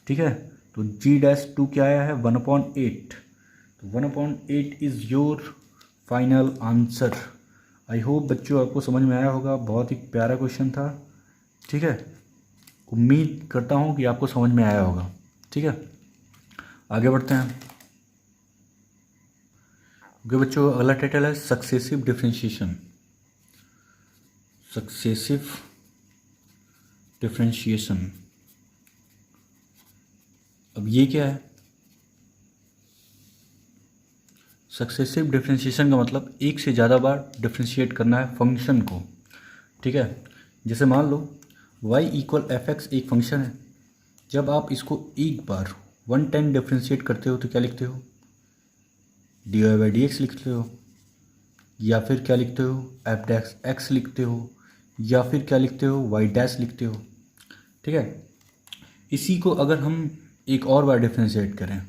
ठीक है, तो जी डैश 2 क्या आया है, 1/8। तो 1/8 is your final answer. I hope बच्चों आपको समझ में आया होगा, बहुत ही प्यारा क्वेश्चन था। ठीक है, उम्मीद करता हूँ कि आपको समझ में आया होगा। ठीक है, आगे बढ़ते हैं। ओके बच्चों, अगला टाइटल है सक्सेसिव डिफरेंशिएशन। सक्सेसिव डिफरेंशिएशन, अब ये क्या है, सक्सेसिव डिफरेंशिएशन का मतलब एक से ज़्यादा बार डिफरेंशिएट करना है फंक्शन को। ठीक है, जैसे मान लो y इक्वल एफ एक्स एक फंक्शन है, जब आप इसको एक बार 1 टाइम डिफरेंशिएट करते हो तो क्या लिखते हो, dy/dx लिखते हो, या फिर क्या लिखते हो, एफ डैश एक्स लिखते हो, या फिर क्या लिखते हो, y डैश लिखते हो। ठीक है, इसी को अगर हम एक और बार डिफरेंशिएट करें,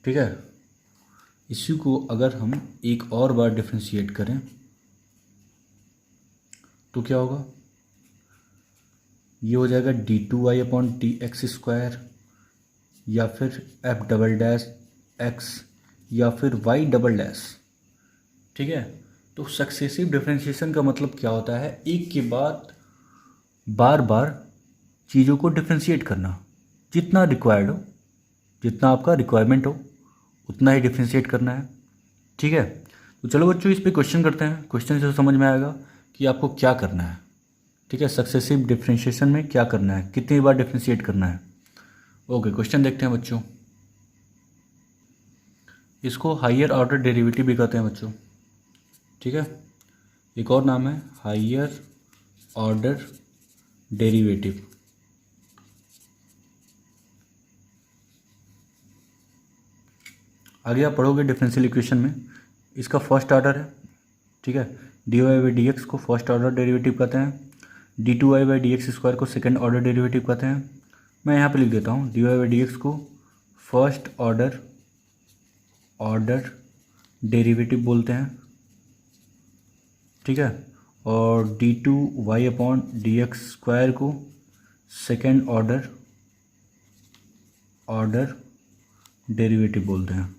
ठीक है, इसी को अगर हम एक और बार डिफरेंशिएट करें तो क्या होगा, ये हो जाएगा d2y/dx², या फिर f डबल डैश x, या फिर y डबल डैश। ठीक है, तो सक्सेसिव डिफरेंशिएशन का मतलब क्या होता है, एक के बाद बार बार चीज़ों को डिफ्रेंशिएट करना, जितना रिक्वायर्ड हो, जितना आपका रिक्वायरमेंट हो उतना ही डिफ्रेंशिएट करना है। ठीक है, तो चलो बच्चों इस पे क्वेश्चन करते हैं। क्वेश्चन से समझ में आएगा कि आपको क्या करना है। ठीक है, सक्सेसिव डिफरेंशिएशन में क्या करना है, कितनी बार डिफ्रेंशिएट करना है। ओके, क्वेश्चन देखते हैं बच्चों। इसको हायर ऑर्डर डेरिवेटिव भी कहते हैं बच्चों। ठीक है, एक और नाम है हायर ऑर्डर डेरिवेटिव। आगे आप पढ़ोगे डिफरेंशियल इक्वेशन में, इसका फर्स्ट ऑर्डर है। ठीक है, dy/dx को फर्स्ट ऑर्डर डेरिवेटिव कहते हैं, d2y/dx² को सेकंड ऑर्डर डेरिवेटिव कहते हैं। मैं यहाँ पे लिख देता हूँ, dy/dx को फर्स्ट ऑर्डर डेरिवेटिव बोलते हैं। ठीक है, और d2y/dx² को सेकंड ऑर्डर डेरिवेटिव बोलते हैं।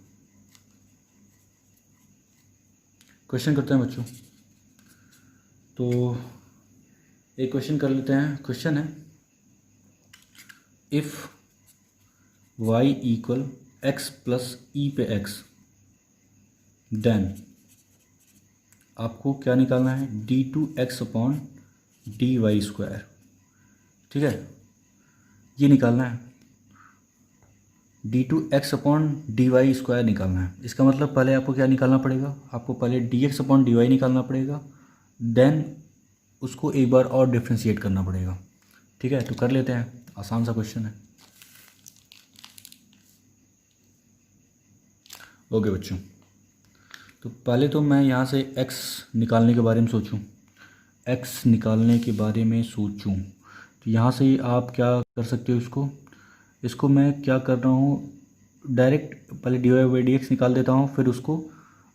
क्वेश्चन करते हैं बच्चों, तो एक क्वेश्चन कर लेते हैं। क्वेश्चन है, if y equal x plus e पे x, देन आपको क्या निकालना है, d2x/dy²। ठीक है, ये निकालना है, d2x/dy² निकालना है। इसका मतलब पहले आपको क्या निकालना पड़ेगा, आपको पहले dx/dy निकालना पड़ेगा, देन उसको एक बार और डिफ्रेंशिएट करना पड़ेगा। ठीक है, तो कर लेते हैं, आसान सा क्वेश्चन है। ओके बच्चों, तो पहले तो मैं यहाँ से x निकालने के बारे में सोचूं, तो यहाँ से आप क्या कर सकते हो, इसको मैं क्या कर रहा हूँ, डायरेक्ट पहले dy/dx निकाल देता हूँ, फिर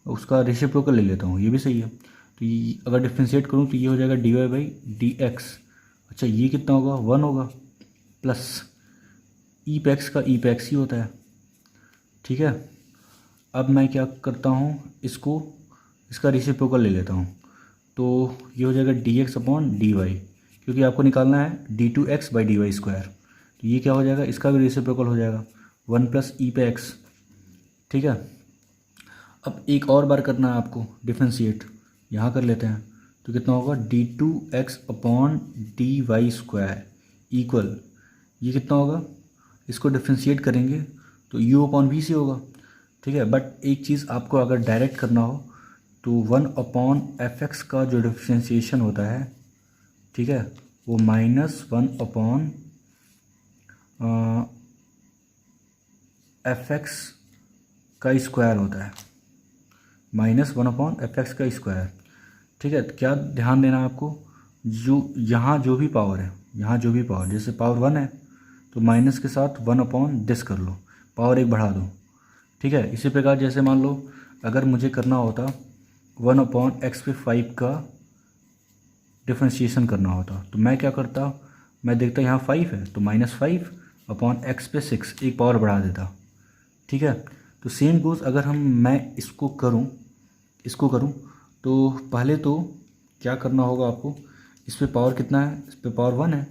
उसका रेसिप्रोकल ले लेता हूँ। ये भी सही है। तो ये अगर डिफ्रेंशिएट करूँ तो ये हो जाएगा dy/dx। अच्छा, ये कितना होगा, 1 होगा, प्लस ई पे एक्स का ई पे एक्स ही होता है। ठीक है, अब मैं क्या करता हूँ, इसका रेसिप्रोकल ले लेता हूँ, तो ये हो जाएगा dx/dy, क्योंकि आपको निकालना है d2x/dy²। तो ये क्या हो जाएगा, इसका भी रेसिप्रोकल हो जाएगा 1 प्लस ई पे एक्स। ठीक है, अब एक और बार करना है आपको डिफ्रेंशिएट, यहाँ कर लेते हैं, तो कितना होगा d2x/dy² इक्वल, ये कितना होगा, इसको डिफ्रेंशिएट करेंगे तो u/v से होगा। ठीक है, बट एक चीज़ आपको अगर डायरेक्ट करना हो तो 1/fx का जो डिफ्रेंशिएशन होता है, ठीक है, वो -1/fx का स्क्वायर होता है, -1/fx का स्क्वायर। ठीक है, तो क्या ध्यान देना है आपको, यहाँ जो भी पावर है, जैसे पावर 1 है तो माइनस के साथ 1/दिस कर लो, पावर 1 बढ़ा दो। ठीक है, इसी प्रकार जैसे मान लो अगर मुझे करना होता 1/x/5 का डिफ्रेंशिएशन करना होता, तो मैं क्या करता, मैं देखता यहाँ 5 है तो -5/x/6 एक पावर बढ़ा देता। ठीक है, तो सेम गोज़ अगर मैं इसको करूँ तो पहले तो क्या करना होगा आपको, इस पे पावर कितना है, इस पे पावर 1 है।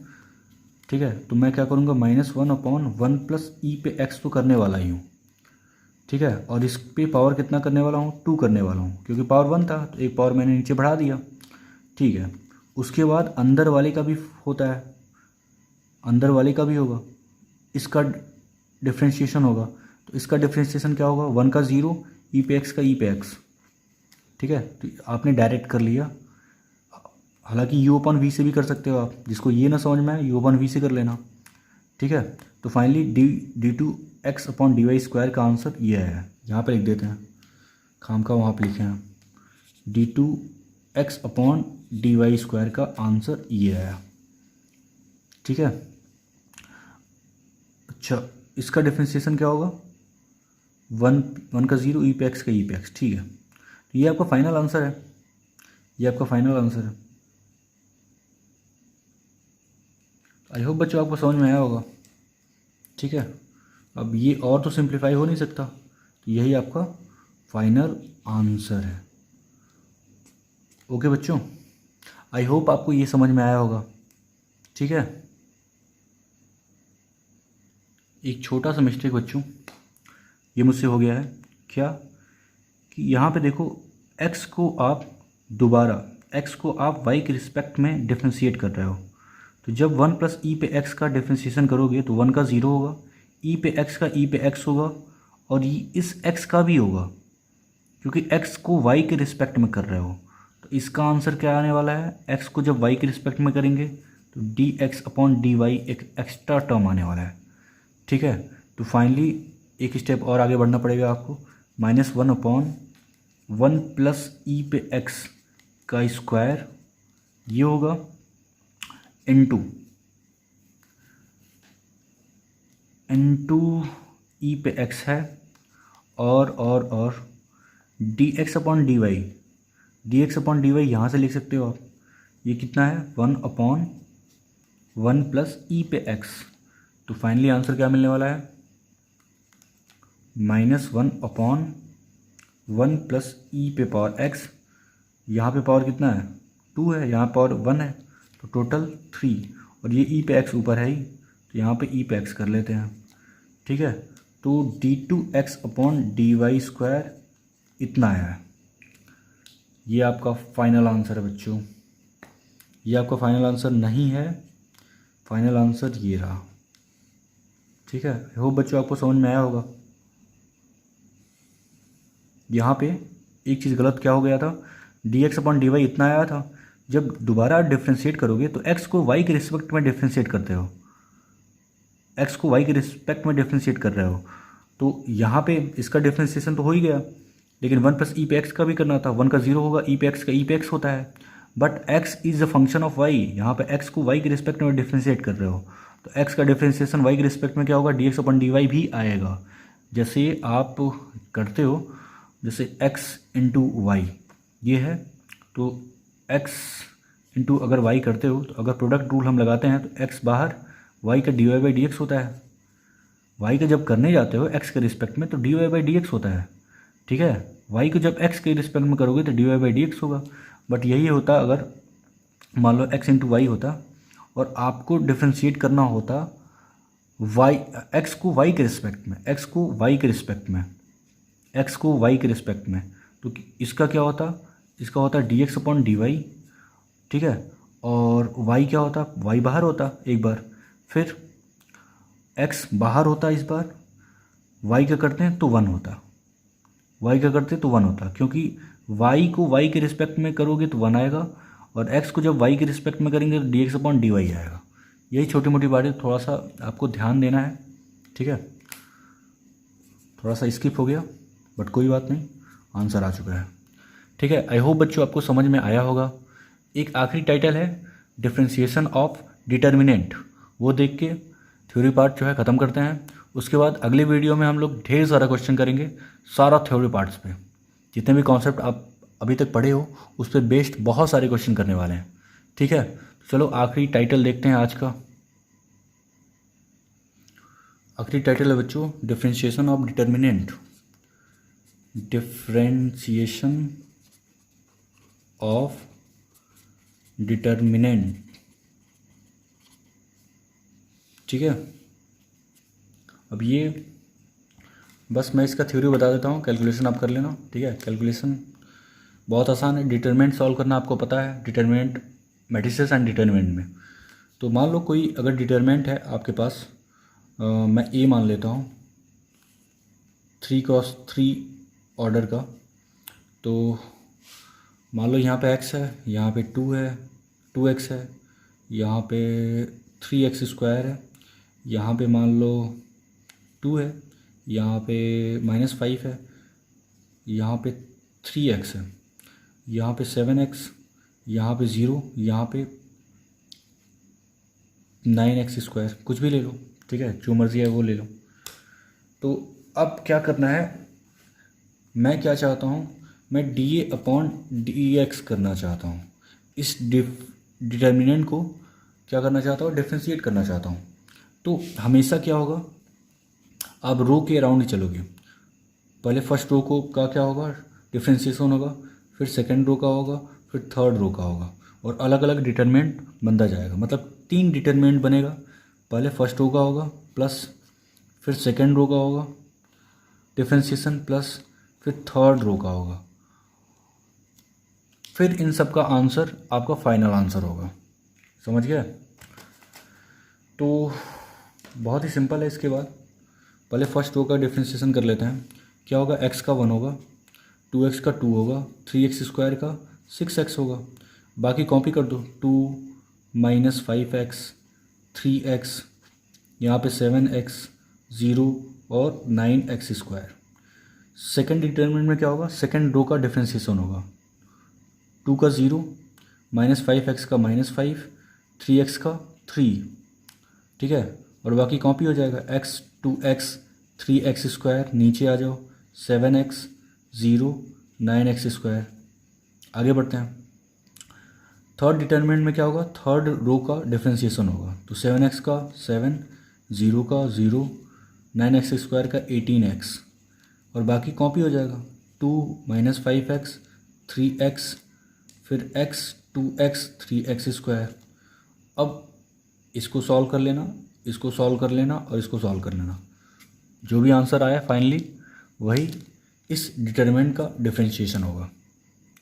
ठीक है, तो मैं क्या करूँगा, -1/1 प्लस ई पे एक्स तो करने वाला ही हूँ। ठीक है, और इस पे पावर कितना करने वाला हूँ, 2 करने वाला हूँ, क्योंकि पावर 1 था तो एक पावर मैंने नीचे बढ़ा दिया। ठीक है, उसके बाद अंदर वाले का भी होता है, अंदर वाले का भी होगा, इसका डिफ्रेंशिएशन होगा, तो इसका डिफ्रेंशिएशन क्या होगा, 1 का 0, ई पे एक्स का ई पे एक्स। ठीक है, तो आपने डायरेक्ट कर लिया, हालांकि u/v से भी कर सकते हो आप, जिसको ये ना समझ में आए u/v से कर लेना। ठीक है, तो फाइनली d2x/dy² का आंसर ये है, यहाँ पे लिख देते हैं, खाम का वहाँ पे लिखे हैं, d2x/dy² का आंसर ये है। ठीक है, अच्छा, इसका डिफ्रेंशिएशन क्या होगा, 1 का 0, ई पे एक्स का ई पे एक्स। ठीक है, तो ये आपका फाइनल आंसर है, आई होप बच्चों आपको समझ में आया होगा। ठीक है, अब ये और तो सिंप्लीफाई हो नहीं सकता, तो यही आपका फाइनल आंसर है। ओके बच्चों, आई होप आपको ये समझ में आया होगा। ठीक है, एक छोटा सा मिस्टेक बच्चों ये मुझसे हो गया है, क्या कि यहाँ पे देखो x को आप दोबारा x को आप y के रिस्पेक्ट में डिफ्रेंशिएट कर रहे हो, तो जब 1 प्लस ई पे x का डिफ्रेंशिएशन करोगे तो 1 का 0 होगा, e पे x का e पे x होगा, और ये इस x का भी होगा क्योंकि x को y के रिस्पेक्ट में कर रहे हो। तो इसका आंसर क्या आने वाला है, x को जब y के रिस्पेक्ट में करेंगे तो dx अपॉन dy एक एक्स्ट्रा टर्म आने वाला है। ठीक है, तो फाइनली एक स्टेप और आगे बढ़ना पड़ेगा आपको, -1 अपॉन 1 प्लस ई पे x का स्क्वायर ये होगा इनटू ई पे x है, और dx अपॉन dy यहाँ से लिख सकते हो आप, ये कितना है 1 अपॉन 1 प्लस ई पे x। तो फाइनली आंसर क्या मिलने वाला है, -1 अपॉन 1 प्लस ई पे पावर x, यहाँ पे पावर कितना है 2 है, यहाँ पावर 1 है, तो टोटल 3, और ये ई पे x ऊपर है ही, तो यहाँ पे ई पे x कर लेते हैं। ठीक है, तो d2x अपॉन dy स्क्वायर इतना आया है। ये आपका फाइनल आंसर है बच्चों, ये आपका फाइनल आंसर नहीं है, फाइनल आंसर ये रहा। ठीक है, होप बच्चों आपको समझ में आया होगा। यहाँ पे एक चीज़ गलत क्या हो गया था, dx अपॉन dy इतना आया था, जब दोबारा डिफ्रेंशिएट करोगे तो x को y के रिस्पेक्ट में डिफ्रेंशिएट करते हो, x को y के रिस्पेक्ट में डिफ्रेंशिएट कर रहे हो, तो यहाँ पे इसका डिफ्रेंशिएशन तो हो ही गया, लेकिन 1 प्लस ई पे एक्स का भी करना था, 1 का 0 होगा, ई पे एक्स का ई पे एक्स होता है, but x is a function of y, यहाँ पे x को y के रिस्पेक्ट में डिफ्रेंशिएट कर रहे हो, तो x का डिफ्रेंशिएशन y के रिस्पेक्ट में क्या होगा, dx अपॉन dy भी आएगा। जैसे आप करते हो, जैसे x इंटू वाई ये है, तो x इंटू अगर y करते हो, तो अगर प्रोडक्ट रूल हम लगाते हैं तो x बाहर, y का dy बाई डी एक्स होता है, y का जब करने जाते हो x के रिस्पेक्ट में तो dy बाई डी एक्स होता है। ठीक है, y को जब x के रिस्पेक्ट में करोगे तो dy बाई डी एक्स होगा, बट यही होता अगर मान लो x इंटू वाई होता और आपको डिफ्रेंशिएट करना होता y, x को y के रिस्पेक्ट में, x को y के रिस्पेक्ट में, x को y के रिस्पेक्ट में, तो इसका क्या होता, इसका होता dx अपॉन डी वाई। ठीक है, और y क्या होता, y बाहर होता एक बार, फिर x बाहर होता इस बार, y का करते हैं तो 1 होता, y का करते तो 1 होता, क्योंकि y को y के रिस्पेक्ट में करोगे तो 1 आएगा, और x को जब y के रिस्पेक्ट में करेंगे तो dx अपॉन dy आएगा। यही छोटी मोटी बातें थोड़ा सा आपको ध्यान देना है। ठीक है, थोड़ा सा स्किप हो गया बट कोई बात नहीं, आंसर आ चुका है। ठीक है, आई होप बच्चों आपको समझ में आया होगा। एक आखिरी टाइटल है डिफ्रेंशिएशन ऑफ डिटर्मिनेंट, वो देख के थ्योरी पार्ट जो है ख़त्म करते हैं। उसके बाद अगले वीडियो में हम लोग ढेर सारा क्वेश्चन करेंगे, सारा थ्योरी पार्ट्स पे, जितने भी कॉन्सेप्ट आप अभी तक पढ़े हो उस पर बेस्ड बहुत सारे क्वेश्चन करने वाले हैं। ठीक है, चलो आखिरी टाइटल देखते हैं आज का। आखिरी टाइटल है बच्चों differentiation of determinant, differentiation of determinant. ठीक है, अब ये बस मैं इसका थ्योरी बता देता हूँ, कैलकुलेशन आप कर लेना। ठीक है, कैलकुलेशन बहुत आसान है, डिटर्मिनेंट सॉल्व करना आपको पता है, डिटर्मिनेंट मैट्रिसेस एंड डिटर्मिनेंट में। तो मान लो कोई अगर डिटर्मिनेंट है आपके पास, मैं ए मान लेता हूँ 3×3 ऑर्डर का, तो मान लो यहाँ पे x है, यहाँ पे 2 है, 2x है, यहाँ पे 3x स्क्वायर है, यहाँ पे मान लो 2 है, यहाँ पे -5 है, यहाँ पे 3x है, यहाँ पे 7x, यहाँ पे 0, यहाँ पे 9x स्क्वायर, कुछ भी ले लो। ठीक है, जो मर्ज़ी है वो ले लो। तो अब क्या करना है, मैं क्या चाहता हूँ, मैं dA अपॉन dx करना चाहता हूँ। इस डिटर्मिनेंट को क्या करना चाहता हूँ, डिफ्रेंशिएट करना चाहता हूँ। तो हमेशा क्या होगा, आप रो के अराउंड ही चलोगे। पहले फर्स्ट रो को का क्या होगा, डिफ्रेंशिएशन होगा, फिर सेकंड रो का होगा, फिर थर्ड रो का होगा, और अलग अलग डिटरमिनेंट बनता जाएगा। मतलब 3 डिटरमिनेंट बनेगा। पहले फर्स्ट रो का होगा प्लस, फिर सेकंड रो का होगा डिफ्रेंशिएशन प्लस, फिर थर्ड रो का होगा, फिर इन सब का आंसर आपका फाइनल आंसर होगा। समझ गया? तो बहुत ही सिंपल है। इसके बाद पहले फर्स्ट रो का डिफ्रेंशिएशन कर लेते हैं। क्या होगा, x का 1 होगा, 2x का 2 होगा, 3x स्क्वायर का 6x होगा। बाकी कॉपी कर दो, 2 माइनस 5x, 3x, यहाँ पे 7x, 0 और 9x स्क्वायर। सेकेंड डिटर्मिनेंट में क्या होगा, सेकेंड रो का डिफ्रेंशिएशन होगा। 2 का 0, माइनस 5x का -5, 3x का 3, ठीक है। और बाकी कॉपी हो जाएगा, x 2x 3x स्क्वायर, नीचे आ जाओ 7x 0 9x स्क्वायर। आगे बढ़ते हैं। थर्ड डिटर्मिनेंट में क्या होगा, थर्ड रो का डिफ्रेंशिएशन होगा। तो 7x का 7, 0 का 0, 9x स्क्वायर का 18x, और बाकी कॉपी हो जाएगा, 2 माइनस 5x 3x, फिर x 2x 3x स्क्वायर। अब इसको सॉल्व कर लेना, इसको सॉल्व कर लेना और इसको सॉल्व कर लेना। जो भी आंसर आया फाइनली वही इस डिटरमिनेंट का डिफरेंशिएशन होगा।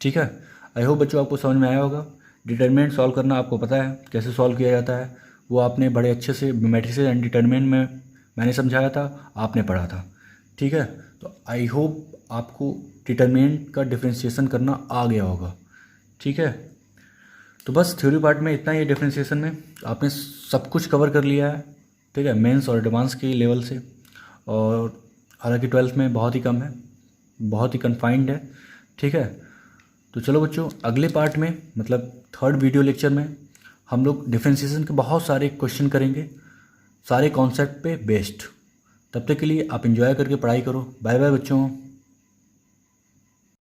ठीक है, आई होप बच्चों आपको समझ में आया होगा। डिटरमिनेंट सॉल्व करना आपको पता है कैसे सॉल्व किया जाता है, वो आपने बड़े अच्छे से मैट्रिसेस एंड डिटरमिनेंट में मैंने समझाया था, आपने पढ़ा था। ठीक है, तो आई होप आपको डिटरमिनेंट का डिफरेंशिएशन करना आ गया होगा। ठीक है, तो बस थ्योरी पार्ट में इतना ही। डिफरेंशिएशन में आपने सब कुछ कवर कर लिया है। ठीक है, मेंस और एडवांस के लेवल से, और हालांकि 12th में बहुत ही कम है, बहुत ही कन्फाइंड है। ठीक है, तो चलो बच्चों, अगले पार्ट में मतलब थर्ड वीडियो लेक्चर में हम लोग डिफरेंशिएशन के बहुत सारे क्वेश्चन करेंगे, सारे कॉन्सेप्ट पे बेस्ड। तब तक के लिए आप एंजॉय करके पढ़ाई करो। बाय बाय बच्चों।